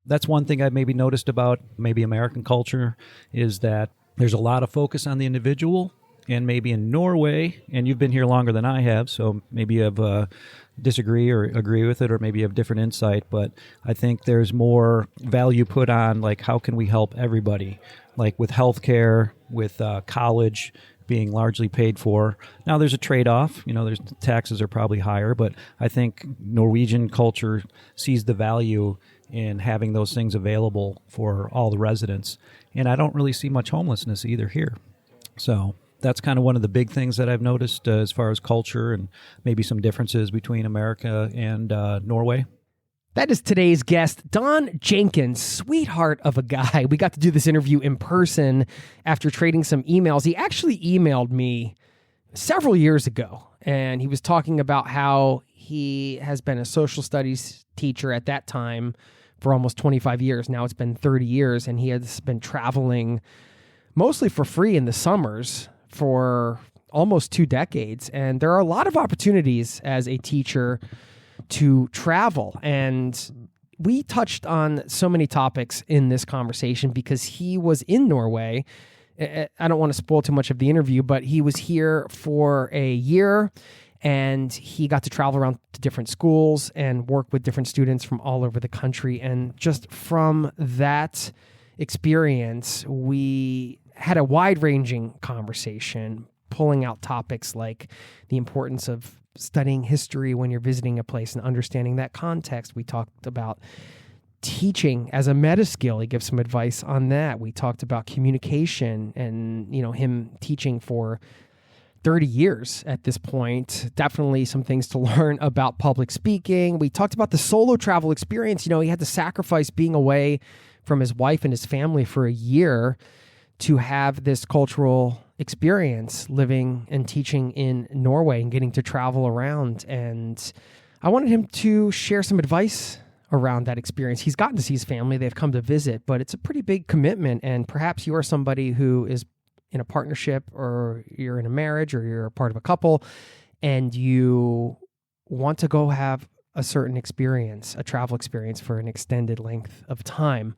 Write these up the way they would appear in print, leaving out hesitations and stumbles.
That's one thing I've maybe noticed about maybe American culture is that there's a lot of focus on the individual. And maybe in Norway, and you've been here longer than I have, so maybe you have disagree or agree with it, or maybe you have different insight. But I think there's more value put on, like, how can we help everybody? Like with healthcare, with college being largely paid for. Now there's a trade-off. There's taxes are probably higher, but I think Norwegian culture sees the value in having those things available for all the residents. And I don't really see much homelessness either here. So that's kind of one of the big things that I've noticed as far as culture and maybe some differences between America and Norway. That is today's guest, Don Jenkins, sweetheart of a guy. We got to do this interview in person after trading some emails. He actually emailed me several years ago, and he was talking about how he has been a social studies teacher at that time for almost 25 years. Now it's been 30 years, and he has been traveling mostly for free in the summers for almost 2 decades. And there are a lot of opportunities as a teacher to travel. And we touched on so many topics in this conversation because he was in Norway. I don't want to spoil too much of the interview, but he was here for a year and he got to travel around to different schools and work with different students from all over the country. And just from that experience, we had a wide-ranging conversation, pulling out topics like the importance of studying history when you're visiting a place and understanding that context. We talked about teaching as a meta skill. He gives some advice on that. We talked about communication and, him teaching for 30 years at this point. Definitely some things to learn about public speaking. We talked about the solo travel experience. He had to sacrifice being away from his wife and his family for a year to have this cultural experience living and teaching in Norway and getting to travel around. And I wanted him to share some advice around that experience. He's gotten to see his family. They've come to visit, but it's a pretty big commitment. And perhaps you are somebody who is in a partnership, or you're in a marriage, or you're a part of a couple, and you want to go have a certain experience, a travel experience for an extended length of time.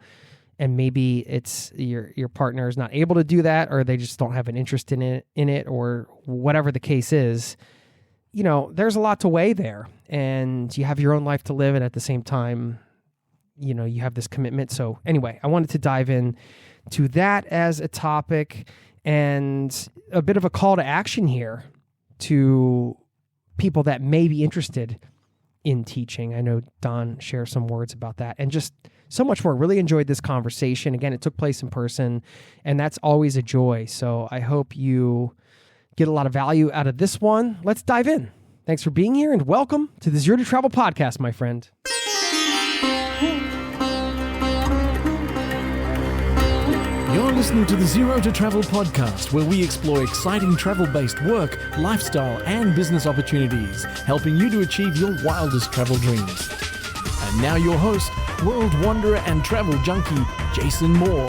And maybe it's your partner is not able to do that, or they just don't have an interest in it, or whatever the case is. There's a lot to weigh there, and you have your own life to live, and at the same time, you have this commitment. So anyway, I wanted to dive in to that as a topic, and a bit of a call to action here to people that may be interested in teaching. I know Don shares some words about that, and just so much more. Really enjoyed this conversation. Again, it took place in person, and that's always a joy. So I hope you get a lot of value out of this one. Let's dive in. Thanks for being here, and welcome to the Zero to Travel podcast, my friend. You're listening to the Zero to Travel podcast, where we explore exciting travel-based work, lifestyle, and business opportunities, helping you to achieve your wildest travel dreams. And now your host, world wanderer and travel junkie, Jason Moore.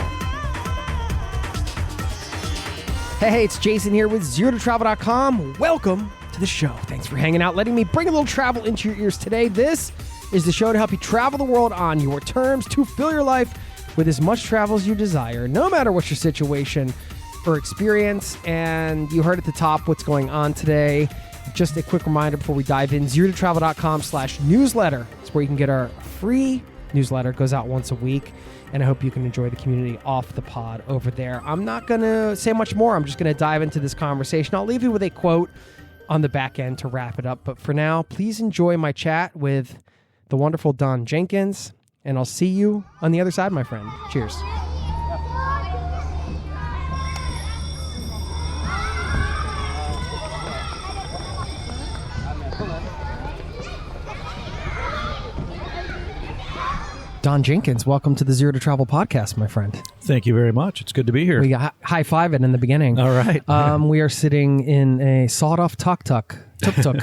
Hey, it's Jason here with ZeroToTravel.com. Welcome to the show. Thanks for hanging out, letting me bring a little travel into your ears today. This is the show to help you travel the world on your terms, to fill your life with as much travel as you desire, no matter what your situation or experience. And you heard at the top what's going on today. Just a quick reminder before we dive in, ZeroToTravel.com/newsletter. It's where you can get our free newsletter. It goes out once a week, and I hope you can enjoy the community off the pod over there. I'm not going to say much more. I'm just going to dive into this conversation. I'll leave you with a quote on the back end to wrap it up. But for now, please enjoy my chat with the wonderful Don Jenkins, and I'll see you on the other side, my friend. Cheers. Don Jenkins, welcome to the Zero to Travel podcast, my friend. Thank you very much. It's good to be here. We got high-fiving in the beginning. All right. We are sitting in a sawed-off tuk-tuk. Tuk-tuk,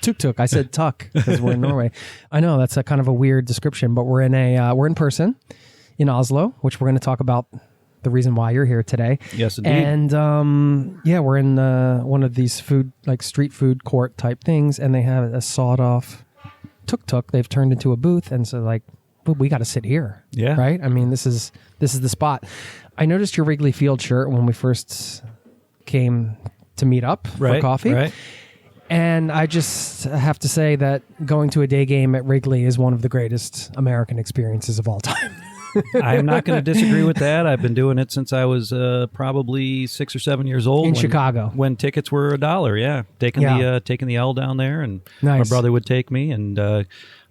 tuk-tuk. I said tuck because we're in Norway. I know, that's a kind of a weird description, but we're in person in Oslo, which we're going to talk about the reason why you're here today. Yes, indeed. And we're in one of these street food court type things, and they have a sawed-off tuk-tuk they've turned into a booth, and so well, we got to sit here. Yeah. Right. I mean, this is the spot. I noticed your Wrigley Field shirt when we first came to meet up for coffee. Right. And I just have to say that going to a day game at Wrigley is one of the greatest American experiences of all time. I'm not going to disagree with that. I've been doing it since I was probably 6 or 7 years old. In Chicago. When tickets were $1, yeah. Taking the L down there, and Nice. my brother would take me, and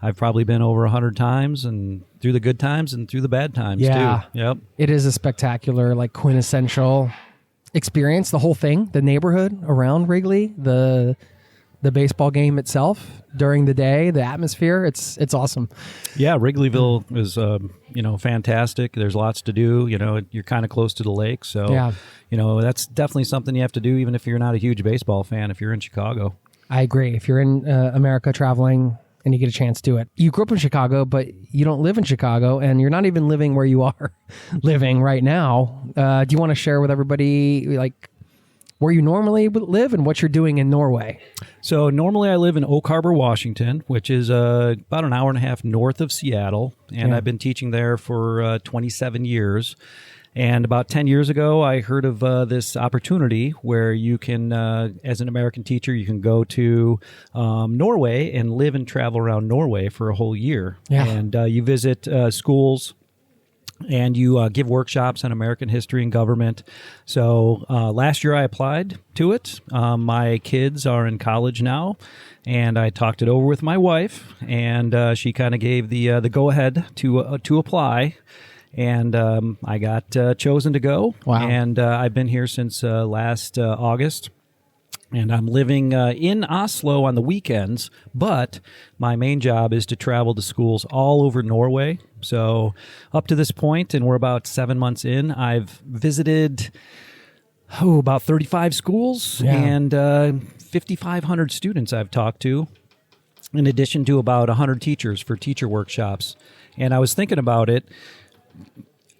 I've probably been over 100 times, and through the good times and through the bad times, Yeah. too. Yep. It is a spectacular, like quintessential experience. The whole thing, the neighborhood around Wrigley, the baseball game itself during the day, the atmosphere, it's awesome. Yeah, Wrigleyville is fantastic. There's lots to do. You're kind of close to the lake, so Yeah. That's definitely something you have to do, even if you're not a huge baseball fan. If you're in Chicago, I agree. If you're in America traveling and you get a chance to do it. You grew up in Chicago, but you don't live in Chicago, and you're not even living where you are living right now. Do you want to share with everybody like where you normally live and what you're doing in Norway? So normally I live in Oak Harbor, Washington, which is about an hour and a half north of Seattle, and Yeah. I've been teaching there for 27 years. And about 10 years ago, I heard of this opportunity where you can, as an American teacher, you can go to Norway and live and travel around Norway for a whole year. Yeah. And you visit schools, and you give workshops on American history and government. So last year I applied to it. My kids are in college now, and I talked it over with my wife, and she kind of gave the go-ahead to apply. And I got chosen to go. Wow. And I've been here since last August. And I'm living in Oslo on the weekends, but my main job is to travel to schools all over Norway. So up to this point, and we're about 7 months in, I've visited about 35 schools and 5,500 students I've talked to, in addition to about 100 teachers for teacher workshops. And I was thinking about it.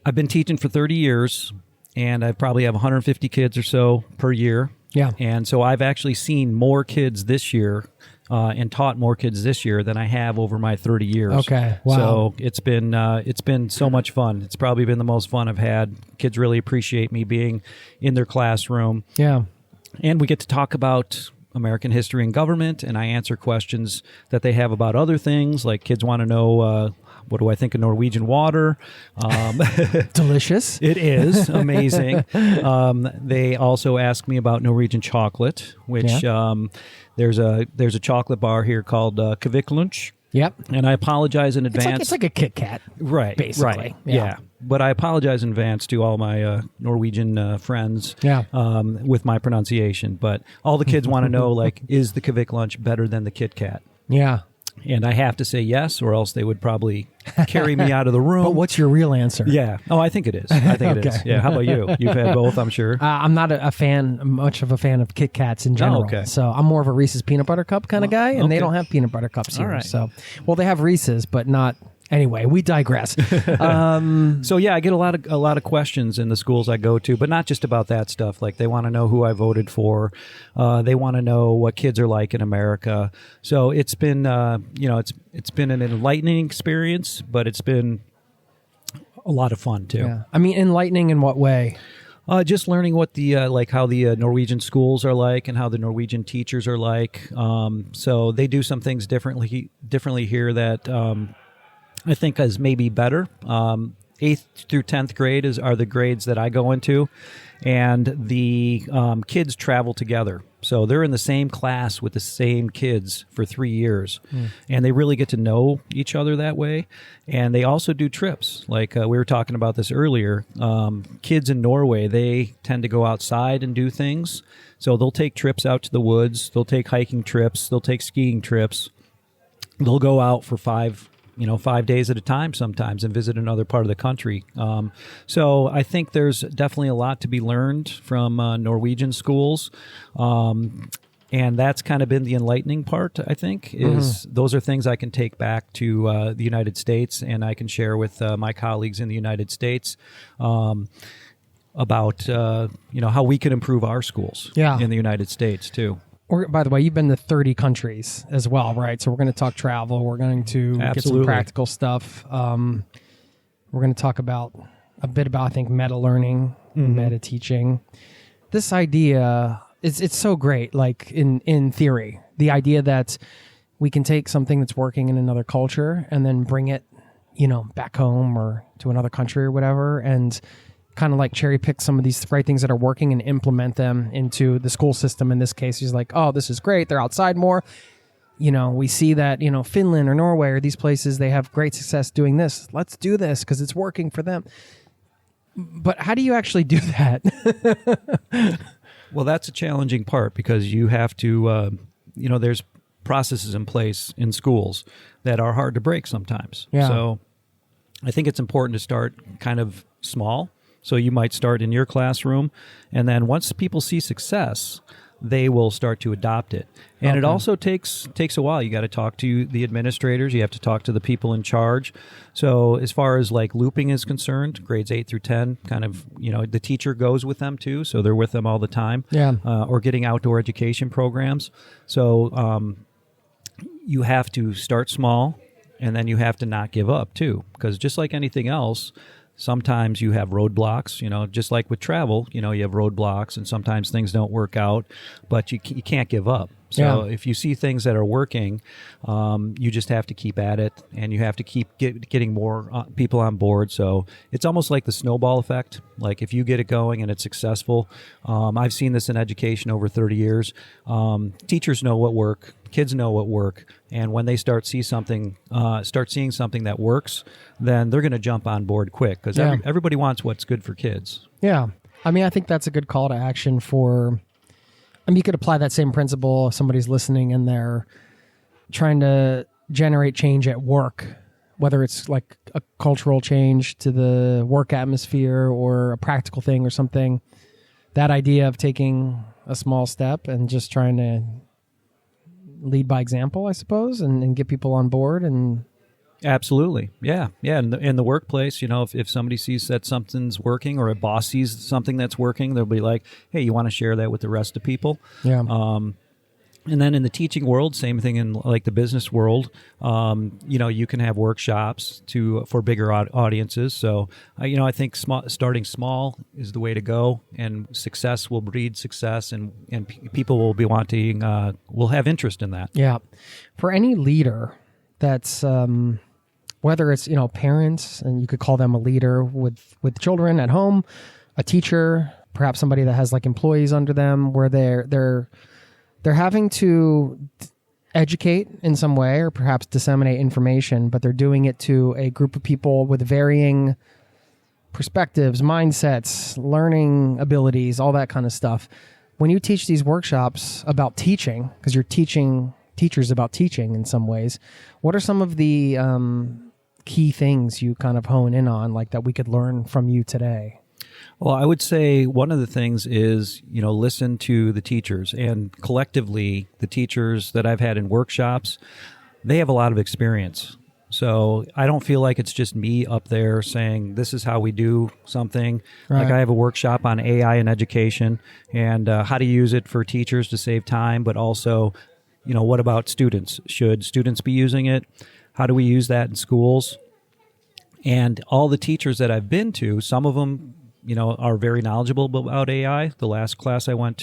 I've been teaching for 30 years, and I probably have 150 kids or so per year. Yeah. And so I've actually seen more kids this year and taught more kids this year than I have over my 30 years. Okay. Wow. So it's been so much fun. It's probably been the most fun I've had. Kids really appreciate me being in their classroom. Yeah. And we get to talk about American history and government, and I answer questions that they have about other things, like kids want to know what do I think of Norwegian water? Delicious. It is amazing. They also ask me about Norwegian chocolate, which there's a chocolate bar here called Kvikklunch. Yep. And I apologize in advance. It's like a Kit Kat. Right. Basically. Right. Yeah. But I apologize in advance to all my Norwegian friends with my pronunciation. But all the kids want to know, like, is the Kvikklunch better than the Kit Kat? Yeah. And I have to say yes, or else they would probably carry me out of the room. But what's your real answer? Yeah. Oh, I think it is. I think it is. Yeah. How about you? You've had both, I'm sure. I'm not much of a fan of Kit Kats in general. Oh, okay. So I'm more of a Reese's peanut butter cup kind of guy, and they okay. don't have peanut butter cups here. All right. So, well, they have Reese's, but not. Anyway, we digress. So yeah, I get a lot of questions in the schools I go to, but not just about that stuff. Like they want to know who I voted for. They want to know what kids are like in America. So it's been it's been an enlightening experience, but it's been a lot of fun too. Yeah. I mean, enlightening in what way? Just learning what the how the Norwegian schools are like and how the Norwegian teachers are like. So they do some things differently here that I think is maybe better. 8th through 10th grade are the grades that I go into, and the kids travel together. So they're in the same class with the same kids for 3 years, and they really get to know each other that way. And they also do trips. Like we were talking about this earlier. Kids in Norway, they tend to go outside and do things. So they'll take trips out to the woods. They'll take hiking trips. They'll take skiing trips. They'll go out for 5 days at a time sometimes and visit another part of the country. So I think there's definitely a lot to be learned from Norwegian schools. And that's kind of been the enlightening part, I think, is those are things I can take back to the United States, and I can share with my colleagues in the United States about how we can improve our schools in the United States too. By the way, you've been to 30 countries as well, right? So we're going to talk travel. We're going to get some practical stuff. We're going to talk a bit about, I think, meta learning, meta teaching. This idea, it's so great, like in theory, the idea that we can take something that's working in another culture and then bring it, back home or to another country or whatever, and kind of like cherry pick some of these right things that are working and implement them into the school system. In this case, he's like, oh, this is great. They're outside more. We see that, Finland or Norway or these places, they have great success doing this. Let's do this because it's working for them. But how do you actually do that? Well, that's a challenging part because you have to, there's processes in place in schools that are hard to break sometimes. Yeah. So I think it's important to start kind of small. So you might start in your classroom, and then once people see success, they will start to adopt it. And it also takes a while. You got to talk to the administrators. You have to talk to the people in charge. So as far as like looping is concerned, grades 8 through 10, kind of, the teacher goes with them too. So they're with them all the time. Yeah. Or getting outdoor education programs. So you have to start small, and then you have to not give up too. Because just like anything else, sometimes you have roadblocks, just like with travel, you have roadblocks, and sometimes things don't work out, but you can't give up. So if you see things that are working, you just have to keep at it, and you have to keep getting more people on board. So it's almost like the snowball effect. Like if you get it going and it's successful, I've seen this in education over 30 years. Teachers know what work. Kids know what work, and when they start seeing something that works, then they're going to jump on board quick because everybody wants what's good for kids. Yeah, I mean, I think that's a good call to action for. I mean, you could apply that same principle if somebody's listening and they're trying to generate change at work, whether it's like a cultural change to the work atmosphere or a practical thing or something. That idea of taking a small step and just trying to lead by example, I suppose, and get people on board. And absolutely, yeah. In the workplace, if somebody sees that something's working, or a boss sees something that's working, they'll be like, "Hey, you want to share that with the rest of people?" Yeah. And then in the teaching world, same thing in like the business world. You can have workshops for bigger audiences. So, I think starting small is the way to go, and success will breed success, and people will be wanting, will have interest in that. Yeah. For any leader that's, whether it's, parents, and you could call them a leader with children at home, a teacher, perhaps somebody that has like employees under them, where they're having to educate in some way or perhaps disseminate information, but they're doing it to a group of people with varying perspectives, mindsets, learning abilities, all that kind of stuff. When you teach these workshops about teaching, because you're teaching teachers about teaching in some ways, what are some of the key things you kind of hone in on, like that we could learn from you today? Well, I would say one of the things is, listen to the teachers, and collectively, the teachers that I've had in workshops, they have a lot of experience. So I don't feel like it's just me up there saying, this is how we do something. Right. Like I have a workshop on AI in education and how to use it for teachers to save time, but also, what about students? Should students be using it? How do we use that in schools? And all the teachers that I've been to, some of them, are very knowledgeable about AI. The last school I went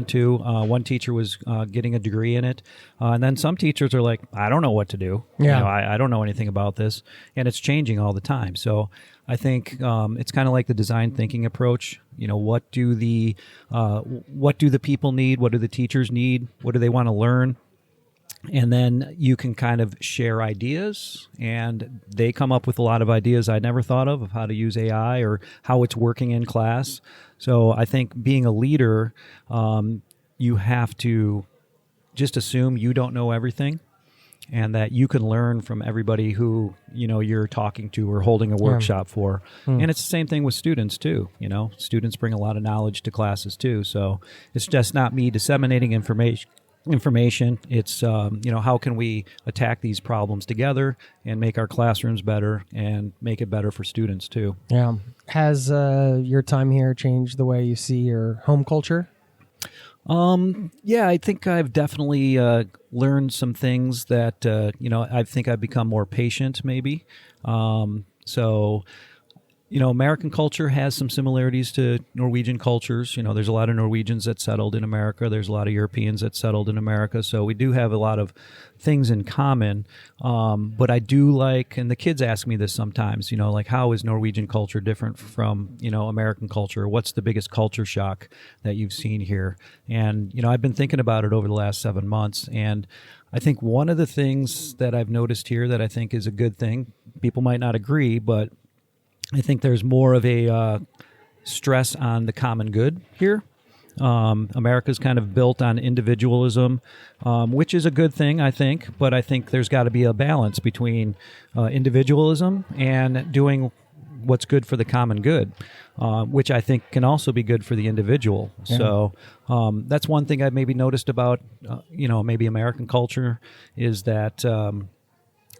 to, one teacher was getting a degree in it. And then some teachers are like, I don't know what to do. Yeah. I don't know anything about this. And it's changing all the time. So I think it's kind of like the design thinking approach. What do the people need? What do the teachers need? What do they want to learn? And then you can kind of share ideas, and they come up with a lot of ideas I never thought of how to use AI or how it's working in class. So I think being a leader, you have to just assume you don't know everything, and that you can learn from everybody who, you're talking to or holding a workshop for. And it's the same thing with students too. Students bring a lot of knowledge to classes too. So it's just not me disseminating information. It's how can we attack these problems together and make our classrooms better and make it better for students too. Has your time here changed the way you see your home culture? Yeah, I think I've definitely learned some things that, I think I've become more patient maybe. So, American culture has some similarities to Norwegian cultures. There's a lot of Norwegians that settled in America. There's a lot of Europeans that settled in America. So we do have a lot of things in common. But I do like, and the kids ask me this sometimes, like how is Norwegian culture different from, American culture? What's the biggest culture shock that you've seen here? And, I've been thinking about it over the last 7 months. And I think one of the things that I've noticed here that I think is a good thing, people might not agree, but I think there's more of a stress on the common good here. America's kind of built on individualism, which is a good thing, I think. But I think there's got to be a balance between individualism and doing what's good for the common good, which I think can also be good for the individual. Yeah. So that's one thing I've maybe noticed about, maybe American culture is that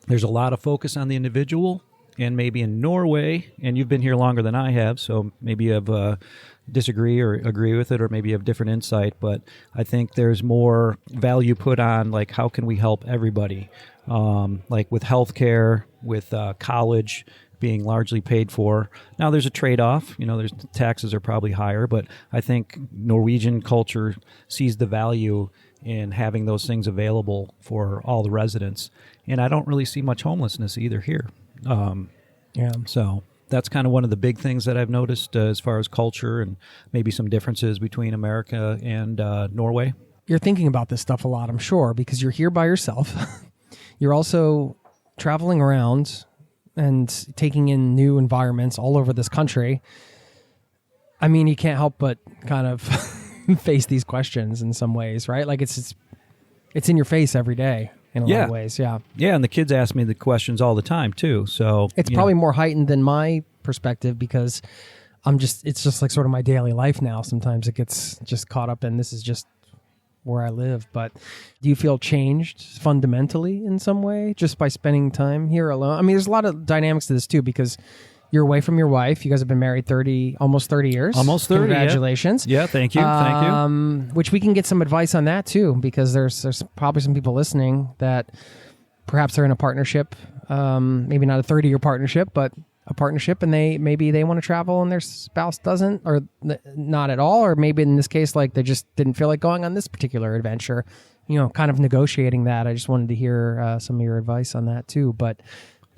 there's a lot of focus on the individual. And maybe in Norway, and you've been here longer than I have, so maybe you have disagree or agree with it, or maybe you have different insight, but I think there's more value put on, like, how can we help everybody? Like with healthcare, with college being largely paid for. Now there's a trade-off, there's taxes are probably higher, but I think Norwegian culture sees the value in having those things available for all the residents. And I don't really see much homelessness either here. So that's kind of one of the big things that I've noticed as far as culture and maybe some differences between America and Norway. You're thinking about this stuff a lot, I'm sure, because you're here by yourself. You're also traveling around and taking in new environments all over this country. I mean, you can't help but kind of face these questions in some ways, right? Like it's in your face every day. In a lot of ways, yeah. Yeah, and the kids ask me the questions all the time, too. So it's probably more heightened than my perspective because it's just like sort of my daily life now. Sometimes it gets just caught up in this is just where I live. But do you feel changed fundamentally in some way just by spending time here alone? I mean, there's a lot of dynamics to this, too, because you're away from your wife. You guys have been married almost 30 years. Almost 30. Congratulations. Yeah, thank you. Thank you. Which we can get some advice on that too, because there's probably some people listening that perhaps they're in a partnership, maybe not a 30-year partnership, but a partnership, and they want to travel and their spouse doesn't, or not at all, or maybe in this case, like they just didn't feel like going on this particular adventure. Kind of negotiating that. I just wanted to hear some of your advice on that too, but.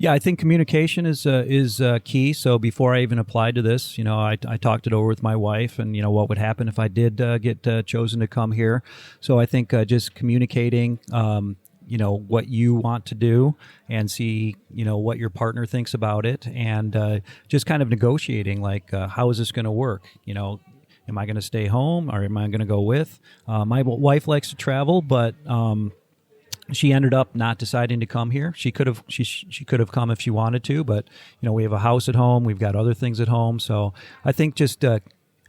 Yeah, I think communication is key. So before I even applied to this, I talked it over with my wife and, what would happen if I did get chosen to come here. So I think just communicating, what you want to do and see, what your partner thinks about it, and just kind of negotiating, like, how is this going to work? Am I going to stay home or am I going to go with? My wife likes to travel, but she ended up not deciding to come here. She could have come if she wanted to, but we have a house at home. We've got other things at home. So I think just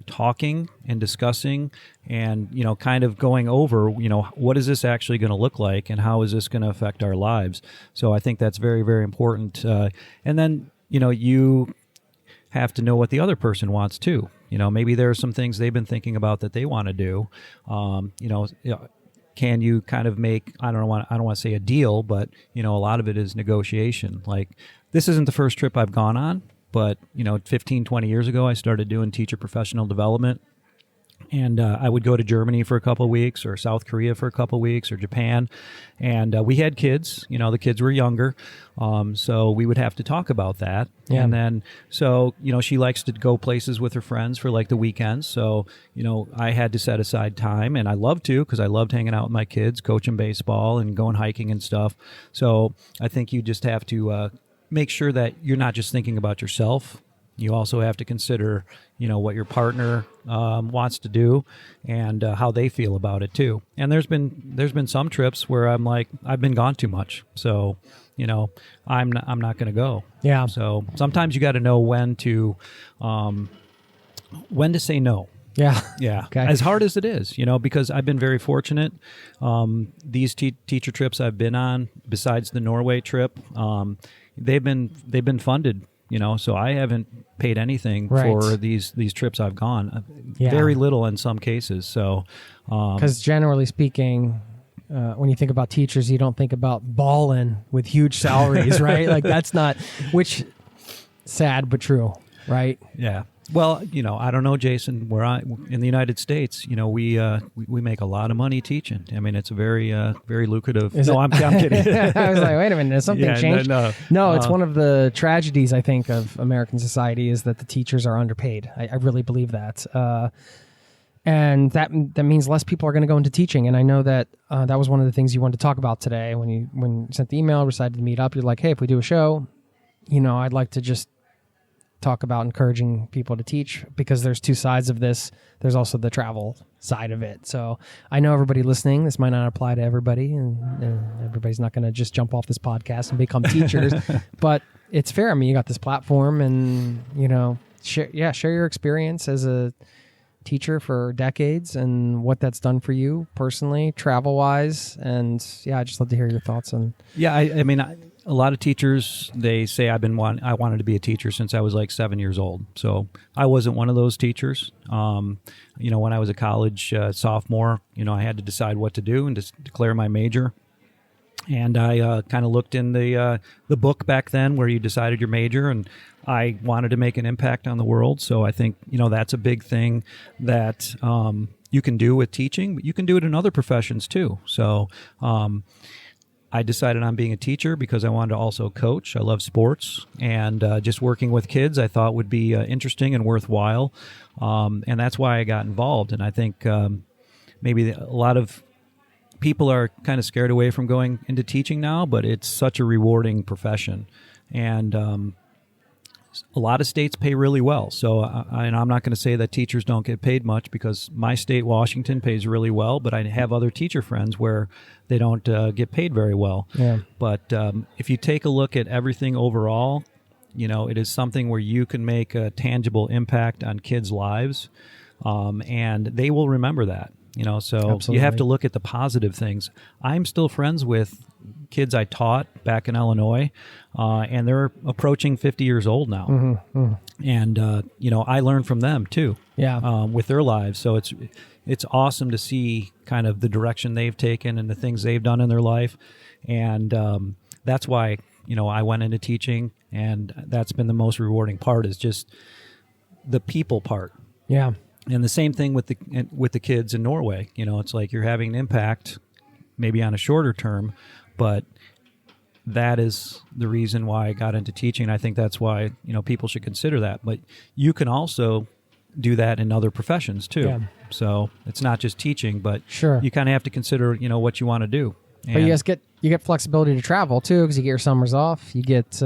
talking and discussing and kind of going over what is this actually going to look like and how is this going to affect our lives. So I think that's very, very important. And then you have to know what the other person wants too. Maybe there are some things they've been thinking about that they want to do. Can you kind of make, I don't want to say a deal, but, a lot of it is negotiation. Like, this isn't the first trip I've gone on, but, 15, 20 years ago, I started doing teacher professional development. And I would go to Germany for a couple of weeks, or South Korea for a couple of weeks, or Japan. And we had kids. The kids were younger. So we would have to talk about that. Yeah. And then, so, she likes to go places with her friends for like the weekends. So, I had to set aside time. And I loved to, because I loved hanging out with my kids, coaching baseball and going hiking and stuff. So I think you just have to make sure that you're not just thinking about yourself. You also have to consider, what your partner wants to do and how they feel about it too. And there's been some trips where I'm like, I've been gone too much, so I'm not going to go. Yeah. So sometimes you got to know when to say no. Yeah. Yeah. Okay. As hard as it is, because I've been very fortunate. These teacher trips I've been on, besides the Norway trip, they've been funded. so I haven't paid anything Right. for these trips I've gone. Yeah. Very little in some cases. So, Because generally speaking, when you think about teachers, you don't think about balling with huge salaries, right? Like that's not, which sad but true, right? yeah. Well, I don't know, Jason. In the United States, we make a lot of money teaching. I mean, it's a very very lucrative. I'm kidding. I was like, wait a minute, has something changed? No, it's one of the tragedies, I think, of American society is that the teachers are underpaid. I really believe that. And that means less people are going to go into teaching. And I know that that was one of the things you wanted to talk about today. When you sent the email, decided to meet up, you're like, hey, if we do a show, I'd like to just talk about encouraging people to teach, because there's two sides of this. There's also the travel side of it. So I know everybody listening, this might not apply to everybody, and everybody's not going to just jump off this podcast and become teachers, but it's fair. I mean, you got this platform, and share your experience as a teacher for decades and what that's done for you personally, travel wise. And I'd just love to hear your thoughts on. Yeah. I mean, a lot of teachers, they say I wanted to be a teacher since I was like 7 years old. So I wasn't one of those teachers. When I was a college sophomore, I had to decide what to do and to declare my major. And I kind of looked in the book back then where you decided your major, and I wanted to make an impact on the world. So I think, that's a big thing that you can do with teaching, but you can do it in other professions too. So I decided on being a teacher because I wanted to also coach. I love sports, and just working with kids I thought would be interesting and worthwhile. And that's why I got involved. And I think maybe a lot of people are kind of scared away from going into teaching now, but it's such a rewarding profession. And a lot of states pay really well. So and I'm not going to say that teachers don't get paid much, because my state, Washington, pays really well, but I have other teacher friends where they don't get paid very well. Yeah. But if you take a look at everything overall, it is something where you can make a tangible impact on kids' lives, and they will remember that. So Absolutely. You have to look at the positive things. I'm still friends with kids I taught back in Illinois, and they're approaching 50 years old now. Mm-hmm. And, I learn from them too, with their lives. So it's awesome to see kind of the direction they've taken and the things they've done in their life. And that's why, I went into teaching, and that's been the most rewarding part, is just the people part. Yeah. And the same thing with the kids in Norway. It's like you're having an impact maybe on a shorter term, but that is the reason why I got into teaching. I think that's why, people should consider that. But you can also do that in other professions too. Yeah. So it's not just teaching, but sure, you kind of have to consider, what you want to do. And but you get flexibility to travel too, because you get your summers off. You get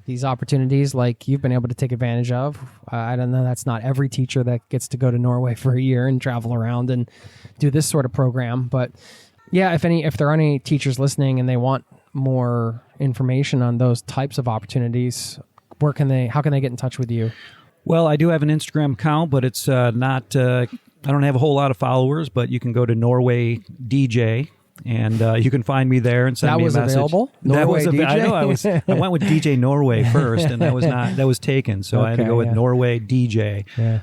these opportunities like you've been able to take advantage of. I don't know, that's not every teacher that gets to go to Norway for a year and travel around and do this sort of program. But yeah, if there are any teachers listening and they want more information on those types of opportunities, how can they get in touch with you? Well, I do have an Instagram account, but it's not, I don't have a whole lot of followers, but you can go to Norway DJ, and you can find me there and send me a message. That was available? Norway DJ? I know. I went with DJ Norway first, and that was taken. So I had to go with Norway DJ. Yeah.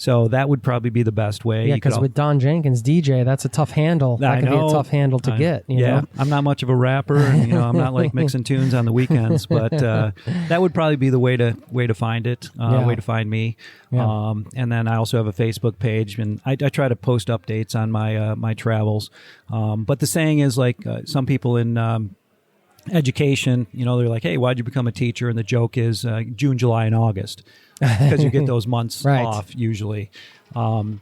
So that would probably be the best way. Yeah, because with Don Jenkins DJ, that's a tough handle. That could be a tough handle to get. You know? I'm not much of a rapper, and I'm not like mixing tunes on the weekends, but that would probably be the way to find it. Way to find me. Yeah. And then I also have a Facebook page, and I try to post updates on my travels. But the saying is like some people in education, they're like, hey, why'd you become a teacher? And the joke is June, July, and August, because you get those months right. off usually.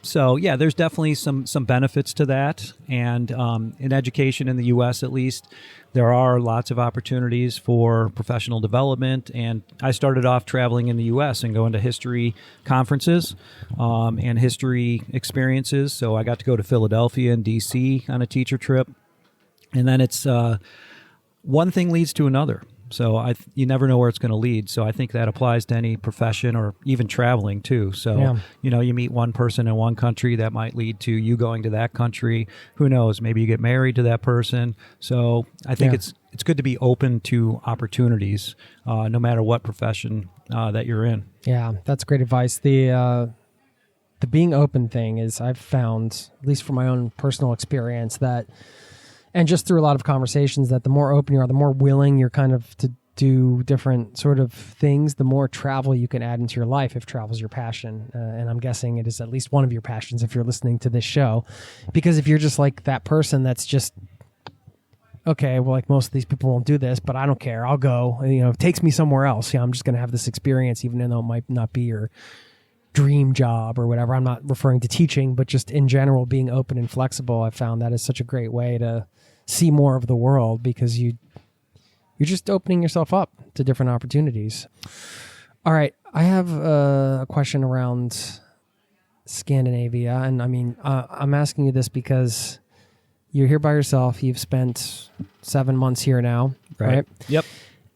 So yeah, there's definitely some benefits to that. And in education in the U.S. at least, there are lots of opportunities for professional development. And I started off traveling in the U.S. and going to history conferences and history experiences. So I got to go to Philadelphia and D.C. on a teacher trip. And then it's one thing leads to another. So you never know where it's going to lead. So I think that applies to any profession or even traveling too. So, you meet one person in one country that might lead to you going to that country. Who knows? Maybe you get married to that person. So I think it's it's good to be open to opportunities, no matter what profession that you're in. Yeah, that's great advice. The being open thing is, I've found, at least from my own personal experience, that, and just through a lot of conversations, that the more open you are, the more willing you're kind of to do different sort of things, the more travel you can add into your life if travel's your passion. And I'm guessing it is at least one of your passions if you're listening to this show. Because if you're just like that person that's just, okay, well, like most of these people won't do this, but I don't care, I'll go. You know, it takes me somewhere else. I'm just going to have this experience, even though it might not be your dream job or whatever. I'm not referring to teaching, but just in general, being open and flexible. I found that is such a great way to see more of the world, because you're just opening yourself up to different opportunities. All right, I have a question around Scandinavia, and I mean, I'm asking you this because you're here by yourself. You've spent 7 months here now, right? Yep.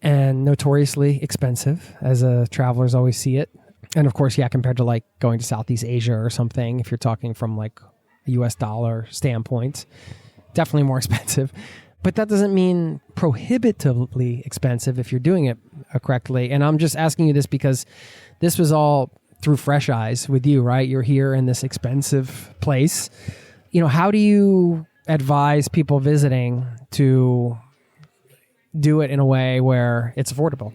And notoriously expensive, as travelers always see it. And of course, yeah, compared to like going to Southeast Asia or something, if you're talking from like a US dollar standpoint, definitely more expensive. But that doesn't mean prohibitively expensive if you're doing it correctly. And I'm just asking you this because this was all through fresh eyes with you, right? You're here in this expensive place. You know, how do you advise people visiting to do it in a way where it's affordable?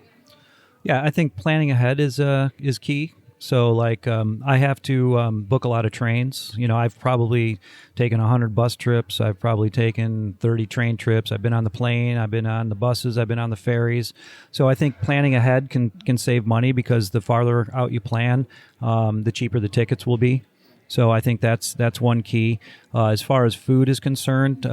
Yeah, I think planning ahead is key. So, like, I have to book a lot of trains. You know, I've probably taken 100 bus trips. I've probably taken 30 train trips. I've been on the plane. I've been on the buses. I've been on the ferries. So I think planning ahead can save money, because the farther out you plan, the cheaper the tickets will be. So I think that's one key. As far as food is concerned,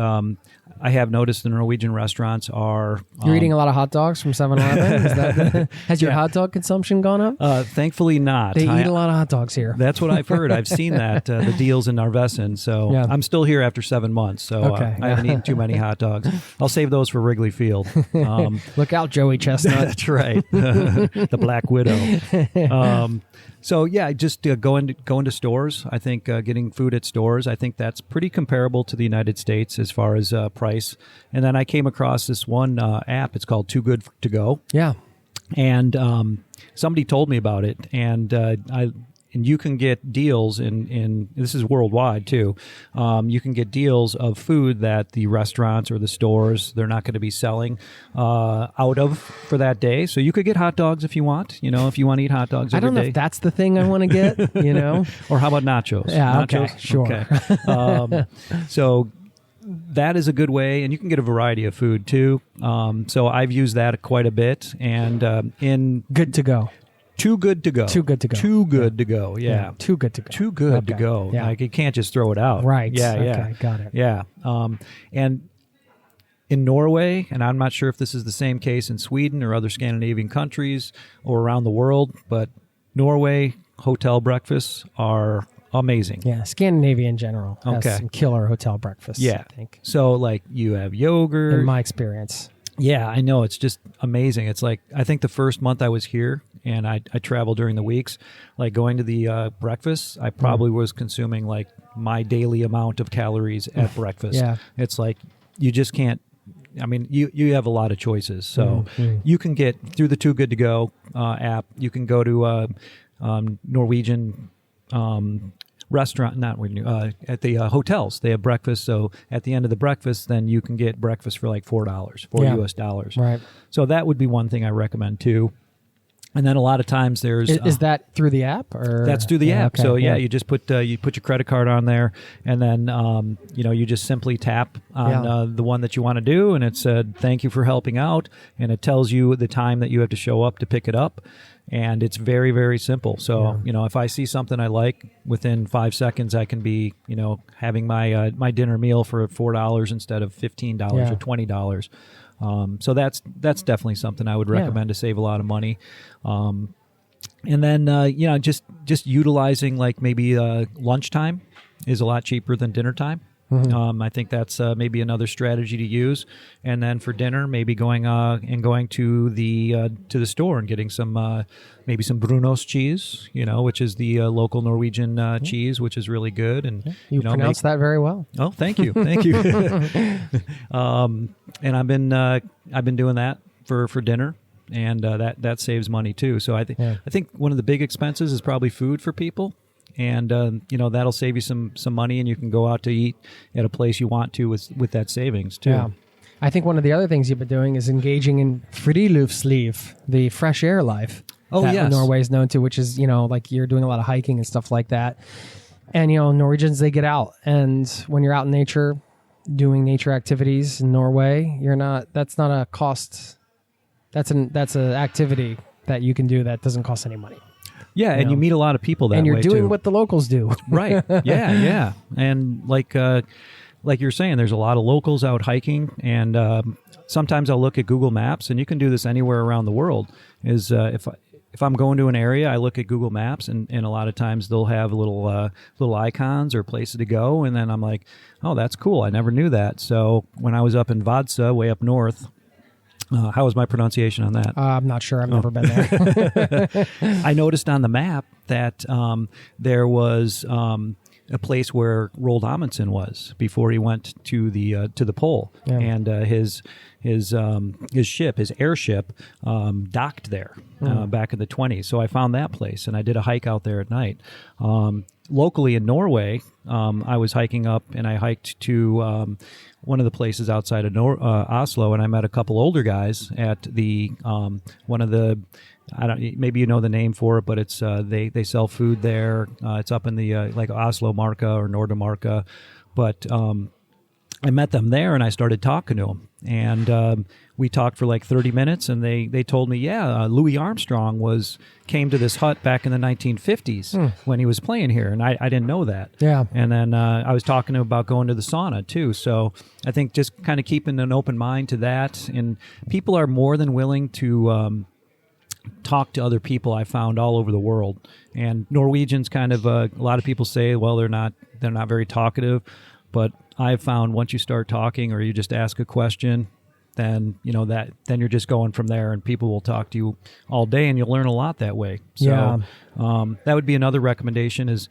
I have noticed the Norwegian restaurants are... You're eating a lot of hot dogs from 7-Eleven? Has your hot dog consumption gone up? Thankfully not. They eat a lot of hot dogs here. That's what I've heard. I've seen that, the deals in Narvesen. So yeah. I'm still here after 7 months, so I haven't eaten too many hot dogs. I'll save those for Wrigley Field. Look out, Joey Chestnut. That's right. The Black Widow. So yeah, just going to stores. I think getting food at stores, I think that's pretty comparable to the United States as far as price. And then I came across this one app. It's called Too Good to Go. Yeah. And somebody told me about it, and you can get deals in this is worldwide too. You can get deals of food that the restaurants or the stores, they're not going to be selling out of for that day. So you could get hot dogs if you want. You know, if you want to eat hot dogs every day. I don't know if that's the thing I want to get. You know, or how about nachos? Yeah, nachos? okay, sure. Okay. So that is a good way, and you can get a variety of food too. So I've used that quite a bit, and in Good to Go. Too good to go. Too good to go. Too good to go. Yeah. Too good to go. Too good to go. Yeah. Like, you can't just throw it out. Right. Yeah. Yeah. Okay, got it. Yeah. And in Norway, and I'm not sure if this is the same case in Sweden or other Scandinavian countries or around the world, but Norway hotel breakfasts are amazing. Yeah, Scandinavia in general has some killer hotel breakfasts, Yeah. I think. So, like, you have yogurt. In my experience. Yeah, I know. It's just amazing. It's like, I think the first month I was here and I traveled during the weeks, like going to the breakfast, I probably was consuming like my daily amount of calories at breakfast. Yeah. It's like, you just can't, I mean, you have a lot of choices. So you can get through the Too Good to Go app. You can go to Norwegian restaurant, not at the hotels. They have breakfast. So at the end of the breakfast, then you can get breakfast for like $4, US dollars. Right. So that would be one thing I recommend too. And then a lot of times there's is that through the app, or that's through the app. Okay, so you just put your credit card on there, and then you just simply tap on the one that you want to do, and it said thank you for helping out, and it tells you the time that you have to show up to pick it up, and it's very, very simple. So if I see something I like, within 5 seconds I can be having my my dinner meal for $4 instead of $15 or $20. So that's definitely something I would recommend to save a lot of money. And then, just utilizing like maybe lunchtime is a lot cheaper than dinner time. I think that's maybe another strategy to use. And then for dinner, maybe going to the store and getting some maybe some Brunost cheese, which is the local Norwegian cheese, which is really good. And you pronounce that very well. Oh, thank you, thank you. And I've been doing that for dinner. And that saves money too. So I think one of the big expenses is probably food for people, and that'll save you some money, and you can go out to eat at a place you want to with that savings too. Yeah, I think one of the other things you've been doing is engaging in friluftsliv, the fresh air life. That yes. Norway is known to, which is like you're doing a lot of hiking and stuff like that. And Norwegians, they get out, and when you're out in nature, doing nature activities in Norway, that's not a cost. That's an activity that you can do that doesn't cost any money. Yeah, and you meet a lot of people that way, and you're doing too. what the locals do. Right. Yeah. And like you're saying, there's a lot of locals out hiking, and sometimes I'll look at Google Maps, and you can do this anywhere around the world. If I'm going to an area, I look at Google Maps, and a lot of times they'll have little icons or places to go, and then I'm like, oh, that's cool. I never knew that. So when I was up in Vadsø, way up north. How was my pronunciation on that? I'm not sure. I've never been there. I noticed on the map that there was a place where Roald Amundsen was before he went to the pole, and his airship, docked there back in the 1920s. So I found that place, and I did a hike out there at night. Locally in Norway, I was hiking up, and I hiked to one of the places outside of Oslo, and I met a couple older guys at the one of the. Maybe you know the name for it, but it's they sell food there. It's up in the like Oslo Marka or Nordamarka, but I met them there, and I started talking to them, and we talked for like 30 minutes, and they told me, Louis Armstrong came to this hut back in the 1950s when he was playing here, and I didn't know that. Yeah. And then I was talking to him about going to the sauna too. So I think just kind of keeping an open mind to that, and people are more than willing to talk to other people. I found all over the world, and Norwegians kind of a lot of people say, well, they're not very talkative, but I've found once you start talking or you just ask a question, then then you're just going from there, and people will talk to you all day, and you'll learn a lot that way. So that would be another recommendation is,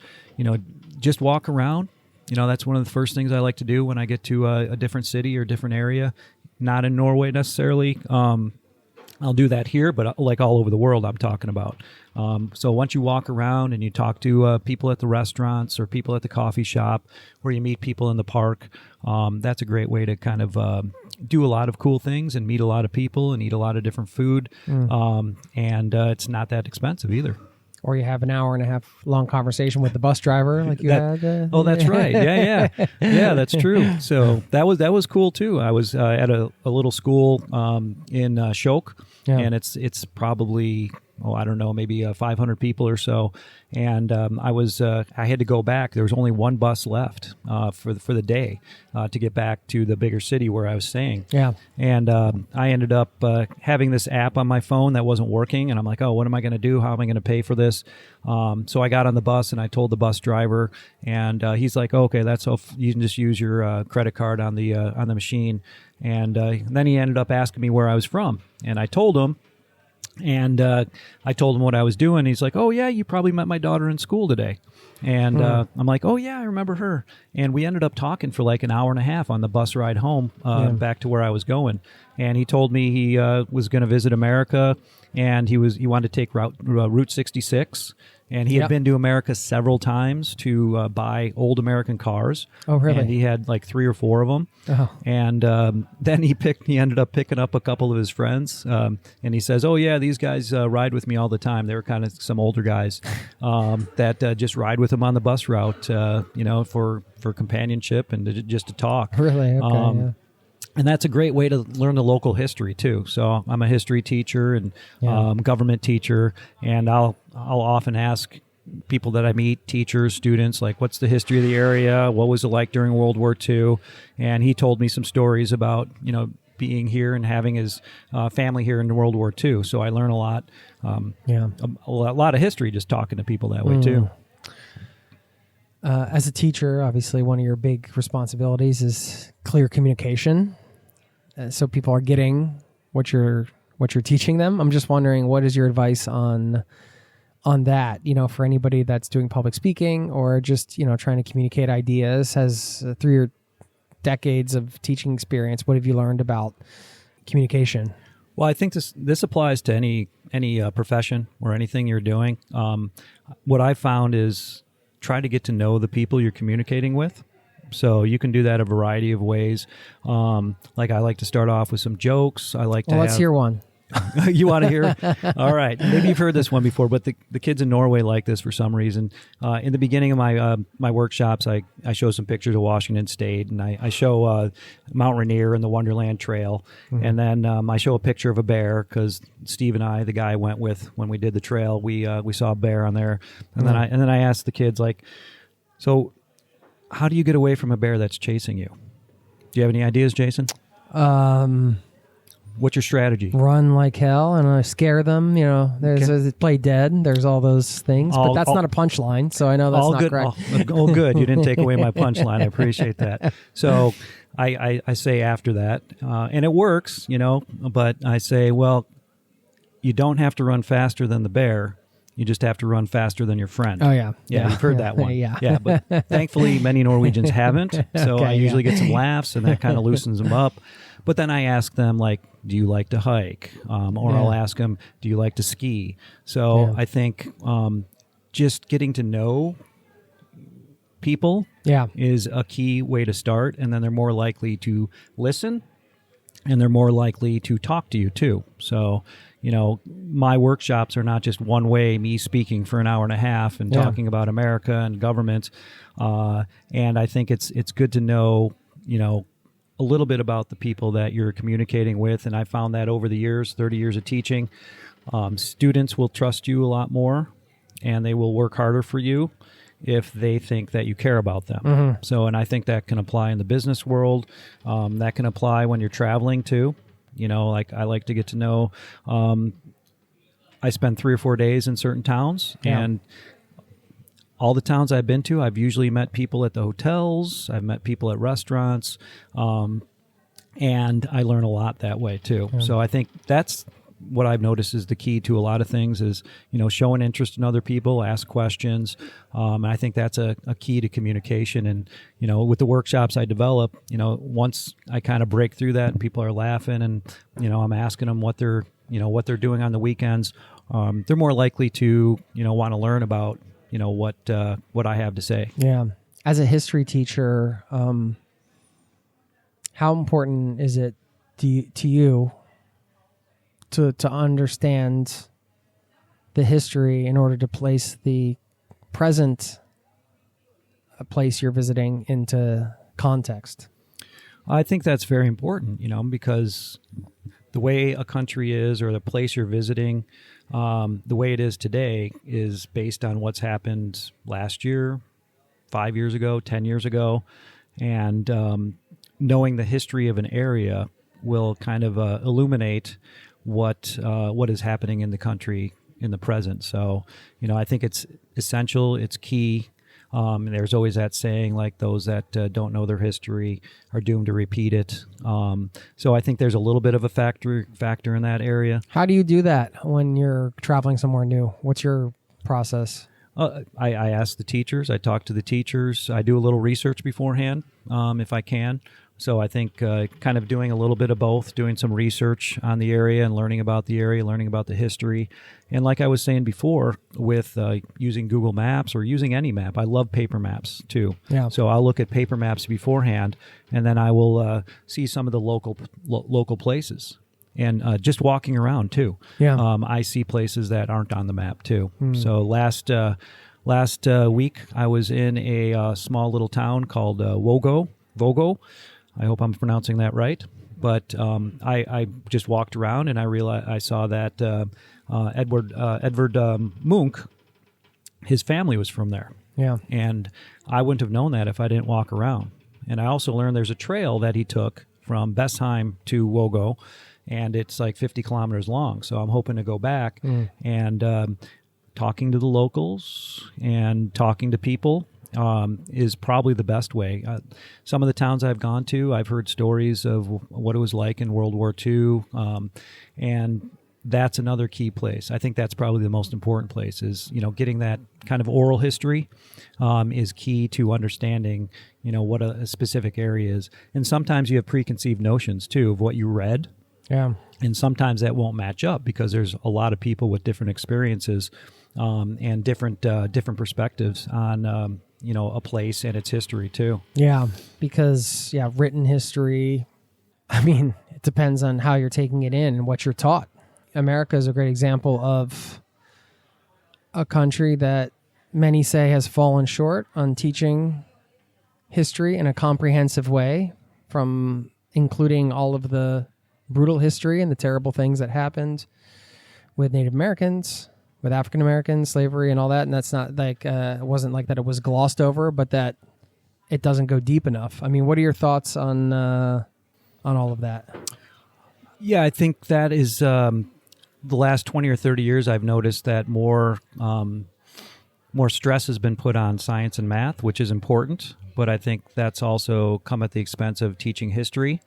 just walk around. That's one of the first things I like to do when I get to a different city or different area, not in Norway necessarily. I'll do that here, but like all over the world I'm talking about. So once you walk around and you talk to people at the restaurants or people at the coffee shop, or you meet people in the park, that's a great way to kind of do a lot of cool things and meet a lot of people and eat a lot of different food. And it's not that expensive either. Or you have an hour and a half long conversation with the bus driver, like you had. Oh, that's right. Yeah, that's true. So that was cool too. I was at a little school in Skjåk, and it's probably I don't know, maybe 500 people or so. And I had to go back. There was only one bus left for the day to get back to the bigger city where I was staying. Yeah. And I ended up having this app on my phone that wasn't working. And I'm like, oh, what am I going to do? How am I going to pay for this? So I got on the bus and I told the bus driver, and he's like, okay, that's all. You can just use your credit card on the machine. And then he ended up asking me where I was from, and I told him. And I told him what I was doing. He's like, oh, yeah, you probably met my daughter in school today. And I'm like, oh, yeah, I remember her. And we ended up talking for like an hour and a half on the bus ride home back to where I was going. And he told me he was going to visit America, and he wanted to take Route 66. And he had been to America several times to buy old American cars. Oh, really? And he had like 3 or 4 of them. Oh. And then he ended up picking up a couple of his friends. And he says, oh, yeah, these guys ride with me all the time. They were kind of some older guys that just ride with him on the bus route, for companionship and just to talk. Really? Okay, yeah. And that's a great way to learn the local history too. So I'm a history teacher and government teacher, and I'll often ask people that I meet, teachers, students, like, what's the history of the area? What was it like during World War II? And he told me some stories about, being here and having his family here in World War II. So I learn a lot, a lot of history just talking to people that way too. As a teacher, obviously one of your big responsibilities is clear communication, so people are getting what you're teaching them. I'm just wondering, what is your advice on that? For anybody that's doing public speaking or just trying to communicate ideas. Through your decades of teaching experience, what have you learned about communication? Well, I think this applies to any profession or anything you're doing. What I found is try to get to know the people you're communicating with. So you can do that a variety of ways. Like I like to start off with some jokes. Let's hear one. You want to hear? All right. Maybe you've heard this one before, but the kids in Norway like this for some reason. In the beginning of my workshops, I show some pictures of Washington State, and I show Mount Rainier and the Wonderland Trail, and then I show a picture of a bear because Steve and I, the guy I went with when we did the trail, we saw a bear on there, and then I asked the kids, like, so how do you get away from a bear that's chasing you? Do you have any ideas, Jason? What's your strategy? Run like hell and scare them. There's play dead. There's all those things, but that's not a punchline, so I know that's not correct. All good. You didn't take away my punchline. I appreciate that. So I say after that, and it works, but I say, well, you don't have to run faster than the bear. You just have to run faster than your friend. Oh, yeah. Yeah, you've heard that one. Yeah, but thankfully many Norwegians haven't, so I usually get some laughs, and that kind of loosens them up. But then I ask them, like, do you like to hike? Or I'll ask them, do you like to ski? So I think just getting to know people is a key way to start, and then they're more likely to listen, and they're more likely to talk to you too. So, my workshops are not just one way, me speaking for an hour and a half and talking about America and government. And I think it's good to know, a little bit about the people that you're communicating with. And I found that over the years, 30 years of teaching, students will trust you a lot more, and they will work harder for you if they think that you care about them. Mm-hmm. So, and I think that can apply in the business world. That can apply when you're traveling too. Like I like to get to know, I spend 3 or 4 days in certain towns, and all the towns I've been to, I've usually met people at the hotels. I've met people at restaurants, and I learn a lot that way too. Yeah. So I think that's what I've noticed is the key to a lot of things is, showing interest in other people, ask questions. And I think that's a key to communication. And, with the workshops I develop, once I kind of break through that and people are laughing and, I'm asking them what they're doing on the weekends, they're more likely to, want to learn about, what I have to say. Yeah. As a history teacher, how important is it to you to understand the history in order to place the present place you're visiting into context? I think that's very important, because the way a country is or the place you're visiting, the way it is today is based on what's happened last year, 5 years ago, 10 years ago. And knowing the history of an area will kind of illuminate what is happening in the country in the present. So, I think it's essential. It's key. There's always that saying, like, those that don't know their history are doomed to repeat it. So I think there's a little bit of a factor in that area. How do you do that when you're traveling somewhere new? What's your process? I ask the teachers. I talk to the teachers. I do a little research beforehand, if I can. So I think kind of doing a little bit of both, doing some research on the area and learning about the area, learning about the history. And like I was saying before, with using Google Maps or using any map, I love paper maps too. Yeah. So I'll look at paper maps beforehand, and then I will see some of the local places. And just walking around too. Yeah. I see places that aren't on the map too. So last week I was in a small little town called Vogo. I hope I'm pronouncing that right. But I just walked around and I saw that Edvard Munch, his family was from there. Yeah. And I wouldn't have known that if I didn't walk around. And I also learned there's a trail that he took from Bestheim to Vogo, and it's like 50 kilometers long. So I'm hoping to go back and talking to the locals and talking to people is probably the best way. Some of the towns I've gone to, I've heard stories of what it was like in World War II, and that's another key place. I think that's probably the most important place is, getting that kind of oral history is key to understanding, what a specific area is. And sometimes you have preconceived notions, too, of what you read. Yeah. And sometimes that won't match up because there's a lot of people with different experiences and different perspectives on, a place and its history, too. Yeah, because, written history, it depends on how you're taking it in and what you're taught. America is a great example of a country that many say has fallen short on teaching history in a comprehensive way, from including all of the brutal history and the terrible things that happened with Native Americans, with African Americans, slavery and all that. And that's not like, it wasn't like that it was glossed over, but that it doesn't go deep enough. What are your thoughts on all of that? Yeah, I think that is the last 20 or 30 years I've noticed that more stress has been put on science and math, which is important, but I think that's also come at the expense of teaching history.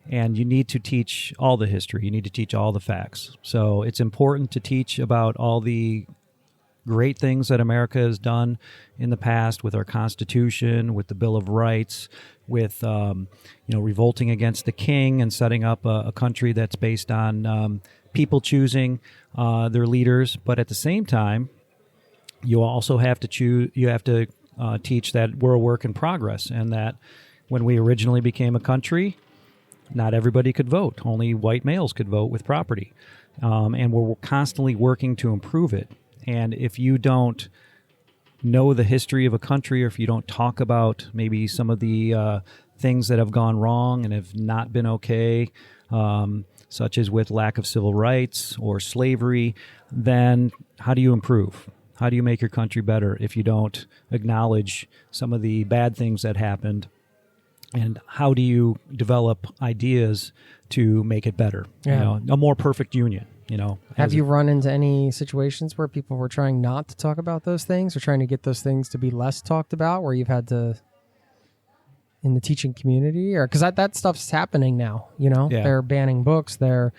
And you need to teach all the history. You need to teach all the facts. So it's important to teach about all the great things that America has done in the past with our Constitution, with the Bill of Rights, with revolting against the king and setting up a country that's based on people choosing their leaders. But at the same time, you also have to teach that we're a work in progress, and that when we originally became a country, not everybody could vote. Only white males could vote with property. And we're constantly working to improve it. And if you don't know the history of a country, or if you don't talk about maybe some of the things that have gone wrong and have not been okay, such as with lack of civil rights or slavery, then how do you improve? How do you make your country better if you don't acknowledge some of the bad things that happened? And how do you develop ideas to make it better? Yeah. A more perfect union. Have you run into any situations where people were trying not to talk about those things, or trying to get those things to be less talked about, where you've had to, in the teaching community, or because that stuff's happening now? Yeah. They're banning books, they're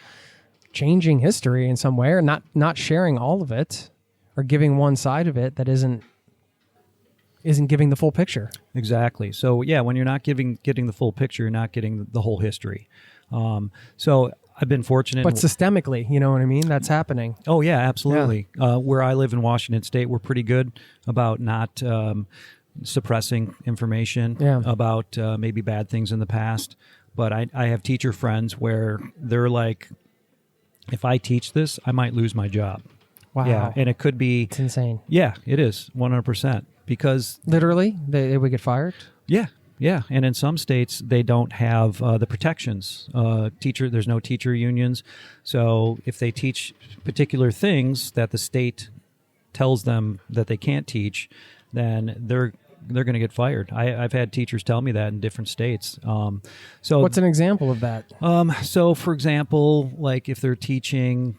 changing history in some way, or not sharing all of it, or giving one side of it that isn't giving the full picture. Exactly. So when you're not getting the full picture, you're not getting the whole history. So I've been fortunate. But systemically, you know what I mean? That's happening. Oh, yeah, absolutely. Yeah. Where I live in Washington State, we're pretty good about not suppressing information about maybe bad things in the past. But I have teacher friends where they're like, if I teach this, I might lose my job. Wow. Yeah, and it could be... It's insane. Yeah, it is, 100%. Because... Literally? They would get fired? Yeah, and in some states they don't have the protections. There's no teacher unions, so if they teach particular things that the state tells them that they can't teach, then they're going to get fired. I've had teachers tell me that in different states. So what's an example of that? So for example, like if they're teaching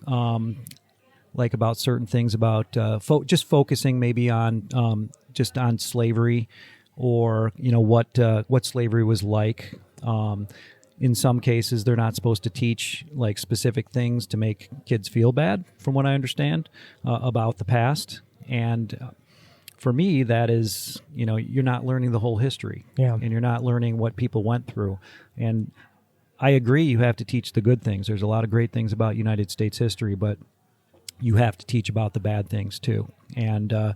like about certain things about just focusing maybe on just on slavery. Or what slavery was like. In some cases, they're not supposed to teach like specific things to make kids feel bad, from what I understand, about the past. And for me, that is, you're not learning the whole history, and you're not learning what people went through. And I agree, you have to teach the good things. There's a lot of great things about United States history, but you have to teach about the bad things too. And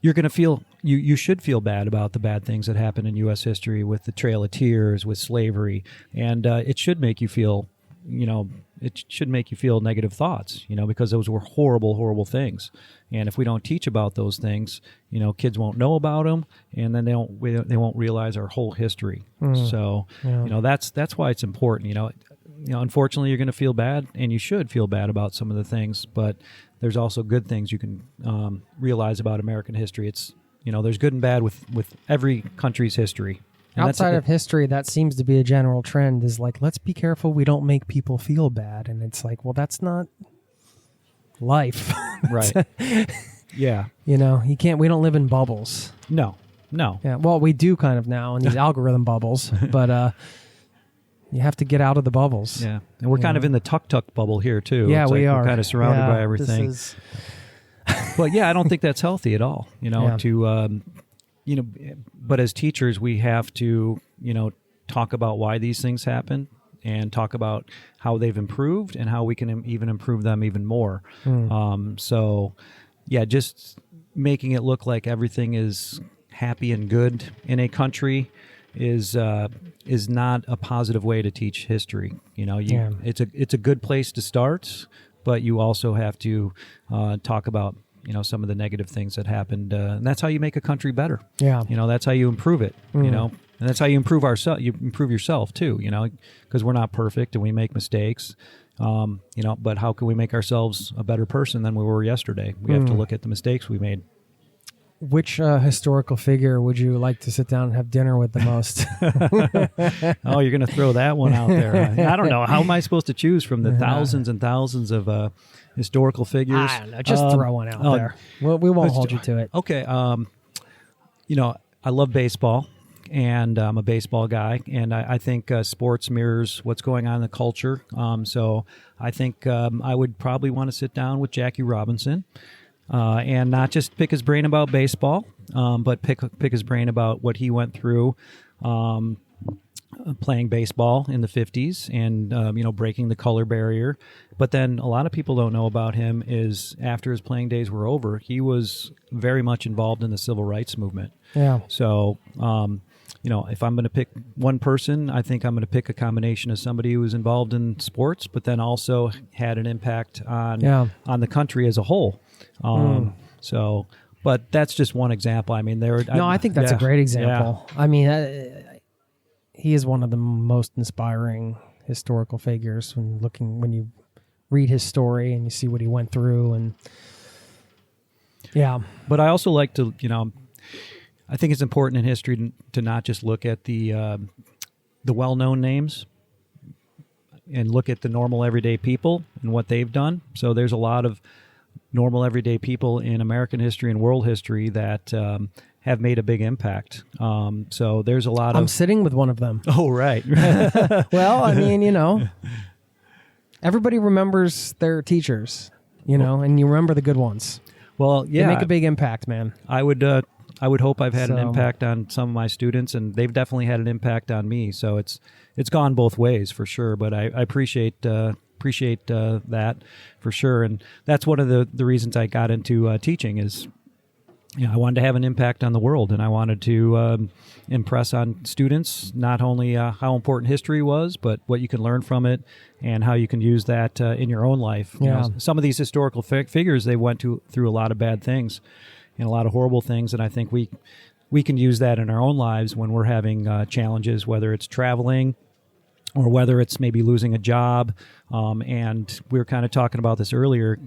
you're going to feel, you should feel bad about the bad things that happened in U.S. history with the Trail of Tears, with slavery. And it should make you feel, negative thoughts, because those were horrible, horrible things. And if we don't teach about those things, kids won't know about them, and then they won't realize our whole history. So, that's why it's important. Unfortunately, you're going to feel bad, and you should feel bad about some of the things, but there's also good things you can realize about American history. It's, there's good and bad with every country's history. And outside of history, that seems to be a general trend, is like, let's be careful we don't make people feel bad. And it's like, well, that's not life. Right. Yeah. You know, you can't. We don't live in bubbles. No. Yeah. Well, we do kind of now in these algorithm bubbles, but you have to get out of the bubbles. Yeah. And we're kind of in the tuk-tuk bubble here, too. Yeah, it's we like are. We're kind of surrounded by everything. This is... But yeah, I don't think that's healthy at all, you know, but as teachers, we have to, talk about why these things happen and talk about how they've improved and how we can even improve them even more. So yeah, just making it look like everything is happy and good in a country is not a positive way to teach history. It's a good place to start, but you also have to talk about some of the negative things that happened, and that's how you make a country better. Yeah, that's how you improve it. And that's how you improve you improve yourself too. Because we're not perfect and we make mistakes. But how can we make ourselves a better person than we were yesterday? We have to look at the mistakes we made. Which historical figure would you like to sit down and have dinner with the most? Oh, you're going to throw that one out there. I don't know. How am I supposed to choose from the thousands and thousands of historical figures? I don't know. Just throw one out there. Well, we won't hold you to it. Okay. I love baseball, and I'm a baseball guy, and I think sports mirrors what's going on in the culture. So I think I would probably want to sit down with Jackie Robinson. And not just pick his brain about baseball, but pick his brain about what he went through playing baseball in the 50s and, breaking the color barrier. But then a lot of people don't know about him is after his playing days were over, he was very much involved in the civil rights movement. Yeah. So, if I'm going to pick one person, I think I'm going to pick a combination of somebody who was involved in sports, but then also had an impact on the country as a whole. But that's just one example. I mean, I think that's a great example. Yeah. I mean, he is one of the most inspiring historical figures when you read his story and you see what he went through. And yeah, but I also like to, I think it's important in history to not just look at the well-known names and look at the normal everyday people and what they've done. So there's a lot of normal everyday people in American history and world history that have made a big impact. So there's a lot I'm sitting with one of them. Oh, right. Well, I mean, everybody remembers their teachers, and you remember the good ones. Well, yeah. They make a big impact, man. I would hope I've had an impact on some of my students, and they've definitely had an impact on me. So it's gone both ways for sure, but I appreciate that for sure. And that's one of the reasons I got into teaching is, I wanted to have an impact on the world, and I wanted to impress on students not only how important history was, but what you can learn from it and how you can use that in your own life. Yeah. Some of these historical figures, they went through a lot of bad things and a lot of horrible things, and I think we can use that in our own lives when we're having challenges, whether it's traveling or whether it's maybe losing a job. And we were kind of talking about this earlier.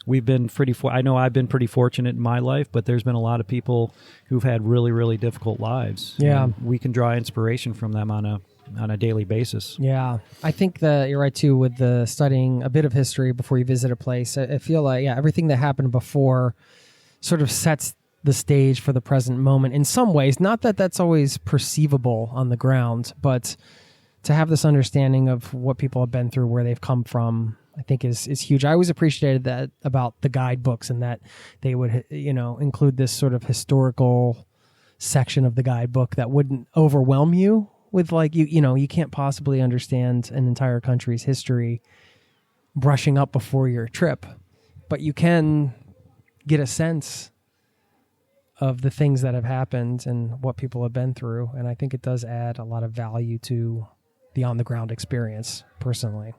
We've been I know I've been pretty fortunate in my life, but there's been a lot of people who've had really, really difficult lives. Yeah, and we can draw inspiration from them on a daily basis. Yeah, I think that you're right too with the studying a bit of history before you visit a place. I feel like everything that happened before sort of sets the stage for the present moment in some ways. Not that that's always perceivable on the ground, but to have this understanding of what people have been through, where they've come from, I think is huge. I always appreciated that about the guidebooks, and that they would, include this sort of historical section of the guidebook that wouldn't overwhelm you with you can't possibly understand an entire country's history brushing up before your trip, but you can get a sense of the things that have happened and what people have been through. And I think it does add a lot of value to the on-the-ground experience, personally.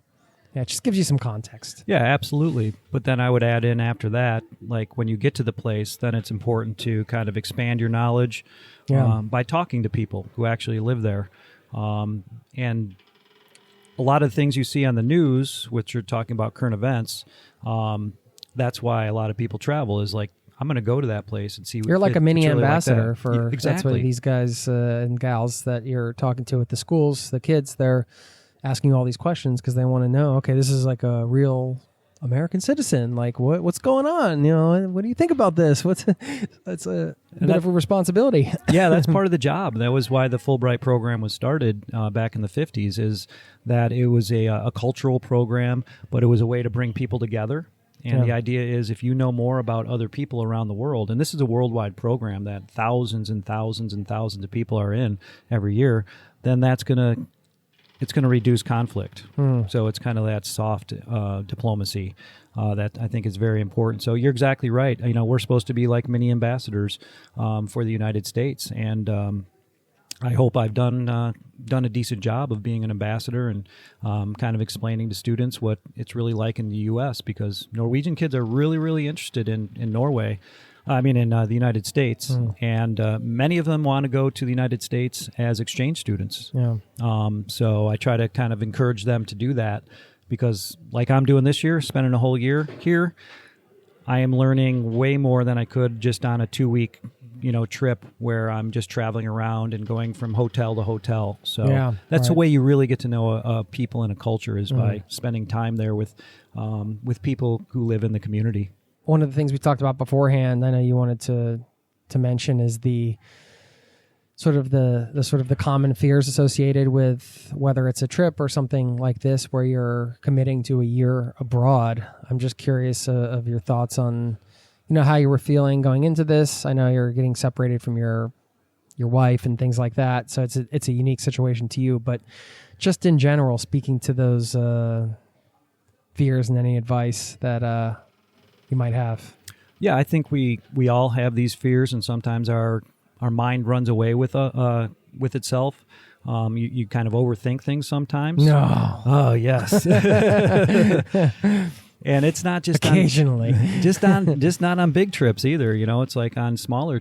Yeah, it just gives you some context. Yeah, absolutely. But then I would add in after that, like when you get to the place, then it's important to kind of expand your knowledge by talking to people who actually live there. And a lot of things you see on the news, which you're talking about current events, that's why a lot of people travel is like, I'm going to go to that place and see. You're like a mini ambassador like for exactly. That's what these guys and gals that you're talking to at the schools, the kids, they're asking you all these questions because they want to know, okay, this is like a real American citizen. Like, what's going on? What do you think about this? That's a bit of a responsibility. Yeah, that's part of the job. That was why the Fulbright program was started back in the 50s, is that it was a cultural program, but it was a way to bring people together. And the idea is, if you know more about other people around the world, and this is a worldwide program that thousands and thousands and thousands of people are in every year, then it's going to reduce conflict. So it's kind of that soft diplomacy that I think is very important. So you're exactly right. We're supposed to be like mini ambassadors for the United States, and I hope I've done a decent job of being an ambassador and kind of explaining to students what it's really like in the U.S., because Norwegian kids are really, really interested in Norway. In the United States, and many of them want to go to the United States as exchange students. Yeah. So I try to kind of encourage them to do that, because like I'm doing this year, spending a whole year here, I am learning way more than I could just on a 2-week trip where I'm just traveling around and going from hotel to hotel. So that's the way you really get to know people and a culture, is by spending time there with people who live in the community. One of the things we talked about beforehand, I know you wanted to mention, is the sort of the common fears associated with whether it's a trip or something like this where you're committing to a year abroad. I'm just curious of your thoughts on how you were feeling going into this. I know you're getting separated from your wife and things like that, so it's a unique situation to you. But just in general, speaking to those fears and any advice that you might have. Yeah, I think we all have these fears, and sometimes our mind runs away with itself. You kind of overthink things sometimes. No. Oh, yes. And it's not just occasionally, just not on big trips either. It's like on smaller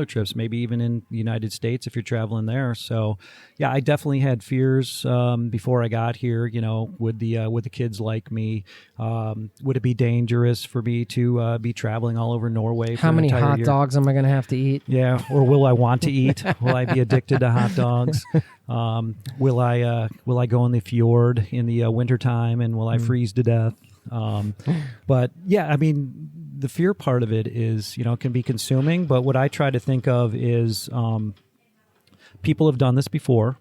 trips, maybe even in the United States if you're traveling there. So, yeah, I definitely had fears before I got here. Would the kids like me? Would it be dangerous for me to be traveling all over Norway? How many hot dogs am I going to have to eat? Yeah, or will I want to eat? Will I be addicted to hot dogs? Will I go in the fjord in the wintertime, and will I freeze to death? But yeah, the fear part of it is, can be consuming, but what I try to think of is, people have done this before,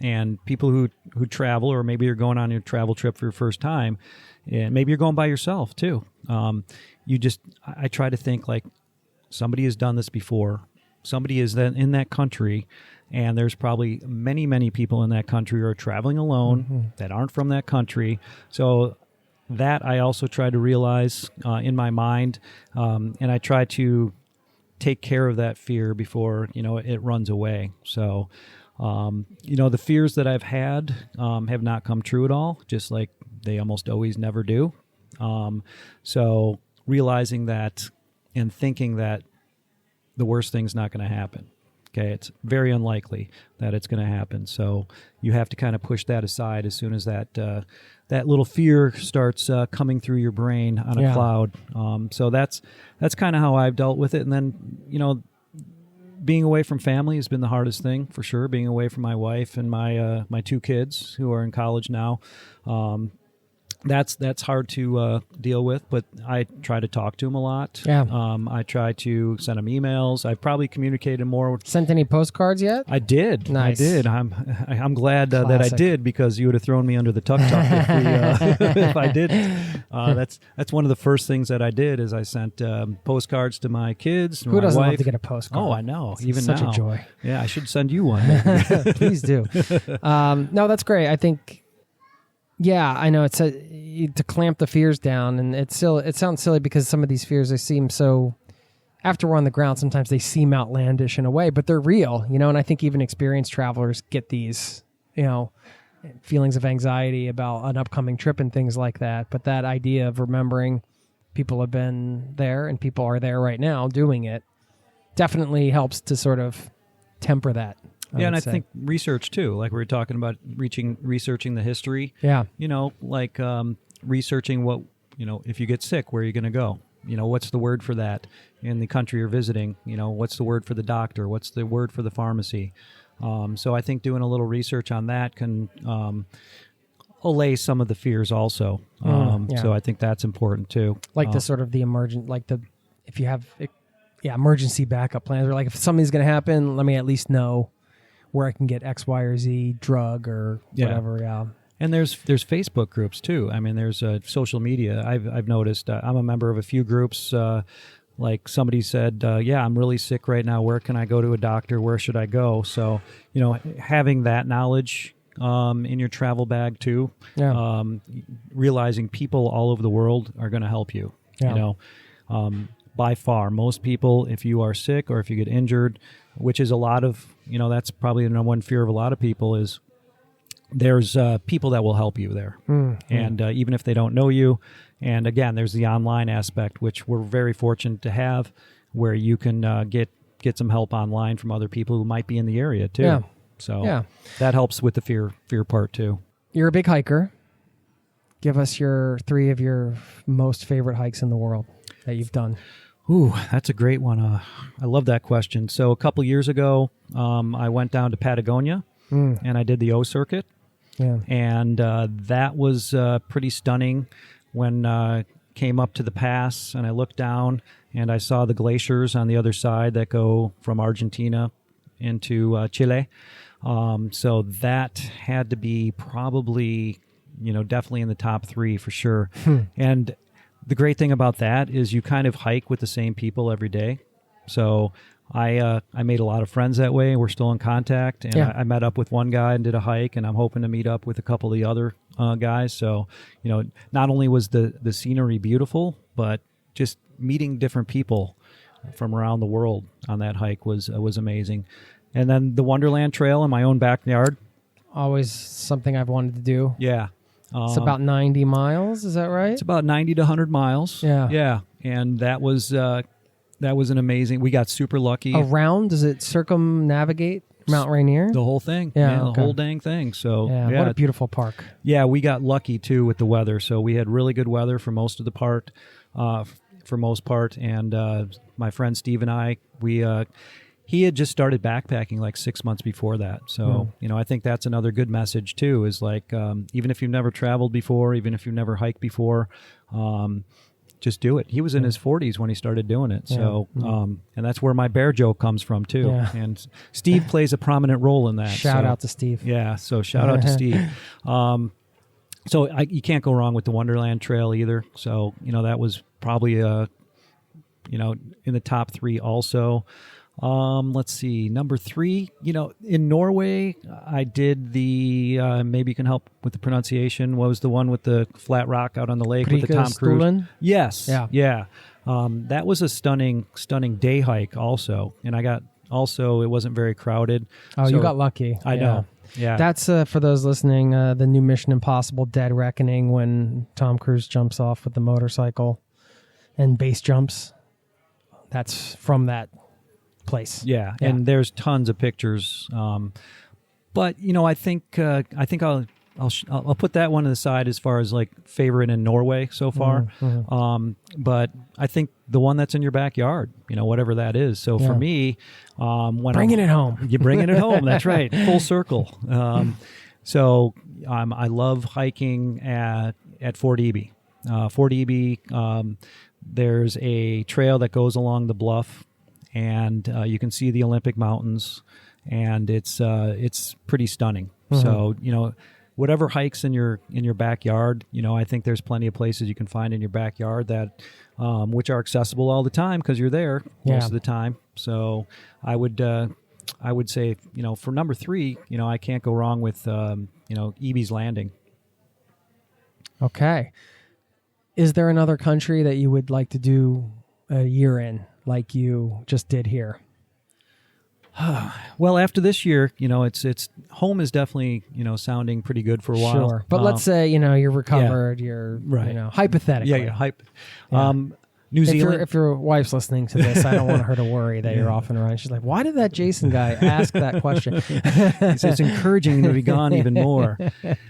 and people who travel, or maybe you're going on your travel trip for your first time, and maybe you're going by yourself too. I try to think like somebody has done this before. Somebody is then in that country, and there's probably many, many people in that country who are traveling alone that aren't from that country. So that I also try to realize in my mind, and I try to take care of that fear before it runs away. So the fears that I've had have not come true at all, just like they almost always never do. So realizing that and thinking that the worst thing's not going to happen. Okay, it's very unlikely that it's going to happen. So you have to kind of push that aside as soon as that little fear starts coming through your brain on a cloud. So that's kind of how I've dealt with it. And then, being away from family has been the hardest thing for sure. Being away from my wife and my 2 kids who are in college now. That's hard to deal with, but I try to talk to them a lot. Yeah. I try to send them emails. I've probably communicated more. Sent any postcards yet? I did. Nice. I did. I'm glad that I did, because you would have thrown me under the tuk-tuk if I didn't. That's one of the first things that I did, is I sent postcards to my kids. Who doesn't wife. love to get a postcard? Oh, I know. It's even such now. a joy. Yeah, I should send you one. Please do. No, that's great. I think. Yeah, I know it's to clamp the fears down, and it sounds silly because some of these fears, they seem so, after we're on the ground, sometimes they seem outlandish in a way, but they're real, and I think even experienced travelers get these, feelings of anxiety about an upcoming trip and things like that. But that idea of remembering people have been there and people are there right now doing it definitely helps to sort of temper that. I think research too, like we were talking about researching the history. Yeah. Researching what, if you get sick, where are you going to go? What's the word for that in the country you're visiting? What's the word for the doctor? What's the word for the pharmacy? So I think doing a little research on that can, a allay some of the fears also. So I think that's important too. Like the sort of the emergent, like the, if you have, emergency backup plans, or like if something's going to happen, let me at least know where I can get X, Y, or Z drug or whatever. Yeah. And there's Facebook groups too. I mean, there's social media. I've noticed. I'm a member of a few groups. Like somebody said, I'm really sick right now. Where can I go to a doctor? Where should I go? So, having that knowledge in your travel bag too, realizing people all over the world are going to help you. Yeah. By far, most people, if you are sick or if you get injured, which is a lot of, that's probably the number one fear of a lot of people is there's people that will help you there. And even if they don't know you. And again, there's the online aspect, which we're very fortunate to have, where you can get some help online from other people who might be in the area too. Yeah. So that helps with the fear part too. You're a big hiker. Give us your 3 of your most favorite hikes in the world that you've done. Ooh, that's a great one. I love that question. So a couple years ago, I went down to Patagonia and I did the O circuit. Yeah. And that was pretty stunning when came up to the pass and I looked down and I saw the glaciers on the other side that go from Argentina into Chile. So that had to be probably, definitely in the top 3 for sure. And the great thing about that is you kind of hike with the same people every day. So I made a lot of friends that way. We're still in contact. And I met up with one guy and did a hike, and I'm hoping to meet up with a couple of the other guys. So, not only was the scenery beautiful, but just meeting different people from around the world on that hike was amazing. And then the Wonderland Trail in my own backyard. Always something I've wanted to do. Yeah. It's about 90 miles, is that right? It's about 90 to 100 miles. Yeah. Yeah. And that was an amazing, we got super lucky. Around, does it circumnavigate Mount Rainier? The whole thing. Yeah, The whole dang thing. So, what a beautiful park. Yeah, we got lucky too with the weather. So we had really good weather for most of the part, And my friend Steve and I, he had just started backpacking like 6 months before that. So, I think that's another good message too, is like, even if you've never traveled before, even if you've never hiked before, just do it. He was in his 40s when he started doing it. So, and that's where my bear joke comes from too. Yeah. And Steve plays a prominent role in that. Shout out to Steve. Yeah. So shout out to Steve. So you can't go wrong with the Wonderland Trail either. So, that was probably, in the top 3 also. Let's see, number 3, in Norway, I did the, maybe you can help with the pronunciation. What was the one with the flat rock out on the lake with the Tom Cruise? Stolen? Yes. Yeah. That was a stunning day hike also. And it wasn't very crowded. Oh, so you got lucky. I know. Yeah. That's, for those listening, the new Mission Impossible Dead Reckoning when Tom Cruise jumps off with the motorcycle and base jumps. That's from that place. Yeah, and there's tons of pictures. But I think I'll put that one to the side as far as like favorite in Norway so far. But I think the one that's in your backyard, whatever that is. So for me, when bringing it home, you're bringing it home. That's right, full circle. So I love hiking at Fort Eby. Fort Eby, there's a trail that goes along the bluff. And you can see the Olympic Mountains, and it's pretty stunning. So whatever hikes in your backyard, I think there's plenty of places you can find in your backyard that which are accessible all the time because you're there most of the time. So I would say for number 3, I can't go wrong with Eby's Landing. Okay, is there another country that you would like to do a year in, like you just did here? Well, after this year, it's home is definitely, sounding pretty good for a while. Sure. But let's say, you're recovered, you're, hypothetically. Yeah. New Zealand. If your wife's listening to this, I don't want her to worry that you're off and around. She's like, why did that Jason guy ask that question? It's encouraging to be gone even more.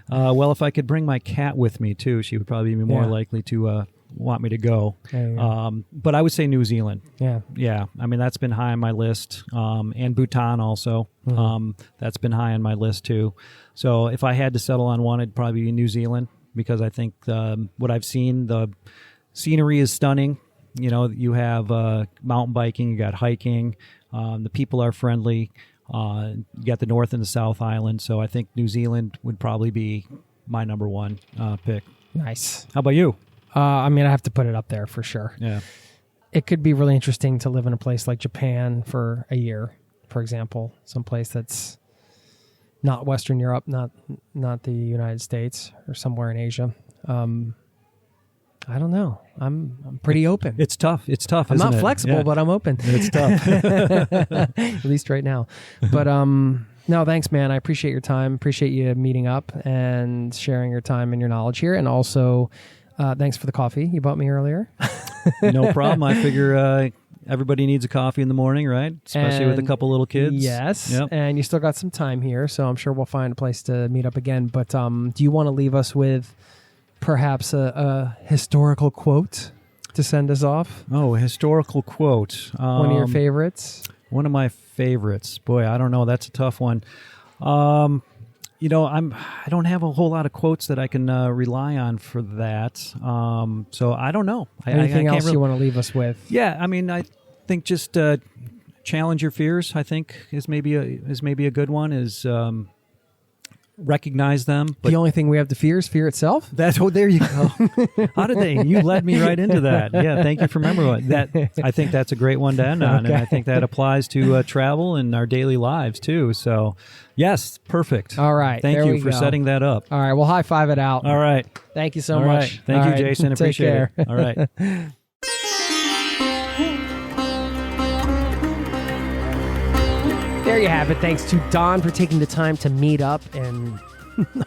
Well, if I could bring my cat with me too, she would probably be more likely to want me to go. But I would say New Zealand. Yeah. I mean, that's been high on my list, and Bhutan also. That's been high on my list too. So if I had to settle on one, it'd probably be New Zealand, because I think what I've seen, the scenery is stunning. You know, you have mountain biking, you got hiking, the people are friendly. You got the North and the South Island, so I think New Zealand would probably be my number one pick. Nice. How about you? I mean, I have to put it up there for sure. Yeah. It could be really interesting to live in a place like Japan for a year, for example, someplace that's not Western Europe, not the United States, or somewhere in Asia. I don't know. I'm pretty open. It's tough. It's tough. I'm isn't not it? flexible, Yeah. but I'm open. It's tough. At least right now. But no, thanks, man. I appreciate your time. Appreciate you meeting up and sharing your time and your knowledge here. And also, thanks for the coffee you bought me earlier. No problem. I figure everybody needs a coffee in the morning, right? Especially with a couple little kids. Yes. Yep. And you still got some time here, so I'm sure we'll find a place to meet up again. But do you want to leave us with perhaps a historical quote to send us off? Oh, a historical quote. One of your favorites? One of my favorites. Boy, I don't know. That's a tough one. You know, I don't have a whole lot of quotes that I can rely on for that. So I don't know. Anything I else you want to leave us with? Yeah, I mean, I think just challenge your fears. I think is maybe a good one. Is recognize them. But the only thing we have to fear is fear itself? That's there you go. How did they? You led me right into that. Yeah, thank you for remembering that. I think that's a great one to end on, and I think that applies to travel and our daily lives too. So, yes, perfect. All right. Thank you for setting that up. All right, we'll high five it out. All right. Thank you so All much. Right. Thank you, Jason. Appreciate care. it. All right. There you have it. Thanks to Don for taking the time to meet up and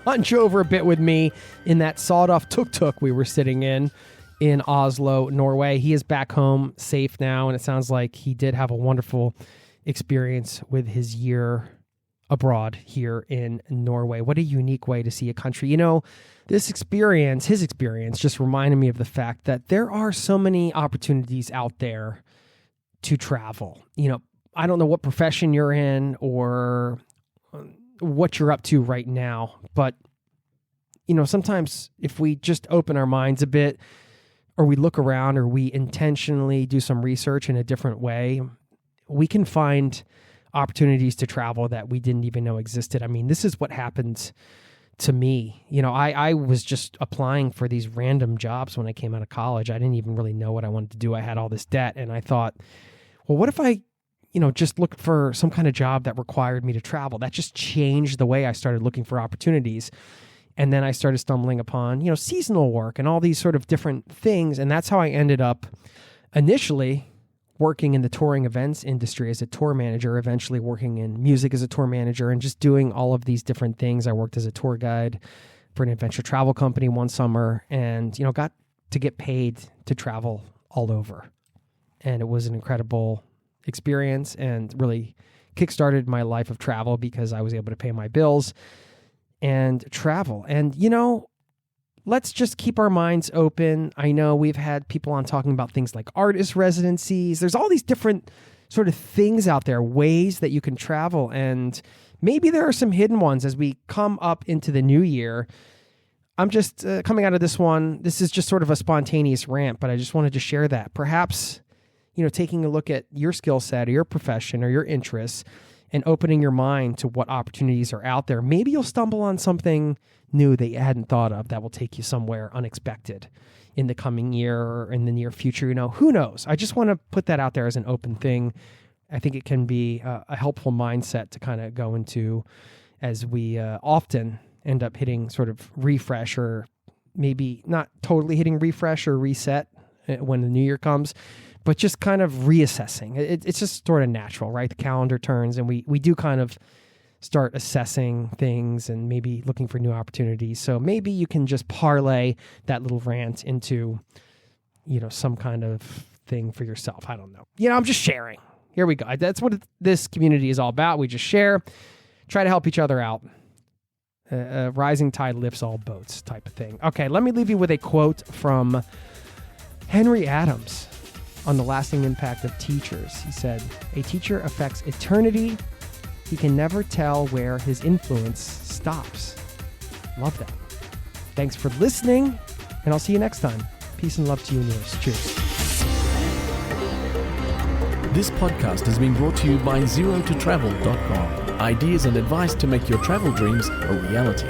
hunch over a bit with me in that sawed-off tuk-tuk we were sitting in Oslo, Norway. He is back home safe now, and it sounds like he did have a wonderful experience with his year abroad here in Norway. What a unique way to see a country. You know, his experience just reminded me of the fact that there are so many opportunities out there to travel. You know, I don't know what profession you're in or what you're up to right now, but, you know, sometimes if we just open our minds a bit, or we look around, or we intentionally do some research in a different way, we can find opportunities to travel that we didn't even know existed. I mean, this is what happened to me. You know, I was just applying for these random jobs when I came out of college. I didn't even really know what I wanted to do. I had all this debt, and I thought, well, what if I, you know, just look for some kind of job that required me to travel? That just changed the way I started looking for opportunities. And then I started stumbling upon, you know, seasonal work and all these sort of different things. And that's how I ended up initially working in the touring events industry as a tour manager, eventually working in music as a tour manager, and just doing all of these different things. I worked as a tour guide for an adventure travel company one summer, and, you know, got to get paid to travel all over. And it was an incredible experience and really kickstarted my life of travel because I was able to pay my bills and travel. And, you know, let's just keep our minds open. I know we've had people on talking about things like artist residencies. There's all these different sort of things out there, ways that you can travel. And maybe there are some hidden ones as we come up into the new year. I'm just coming out of this one. This is just sort of a spontaneous rant, but I just wanted to share that. Perhaps, you know, taking a look at your skill set or your profession or your interests and opening your mind to what opportunities are out there. Maybe you'll stumble on something new that you hadn't thought of that will take you somewhere unexpected in the coming year or in the near future. You know, who knows? I just want to put that out there as an open thing. I think it can be a helpful mindset to kind of go into as we often end up hitting sort of refresh, or maybe not totally hitting refresh or reset when the new year comes, but just kind of reassessing. It's just sort of natural, right? The calendar turns and we do kind of start assessing things and maybe looking for new opportunities. So maybe you can just parlay that little rant into, you know, some kind of thing for yourself. I don't know. You know, I'm just sharing. Here we go. That's what this community is all about. We just share, try to help each other out. Rising tide lifts all boats type of thing. Okay, let me leave you with a quote from Henry Adams on the lasting impact of teachers. He said, "A teacher affects eternity. He can never tell where his influence stops." Love that. Thanks for listening, and I'll see you next time. Peace and love to you and yours. Cheers. This podcast has been brought to you by ZeroToTravel.com. Ideas and advice to make your travel dreams a reality.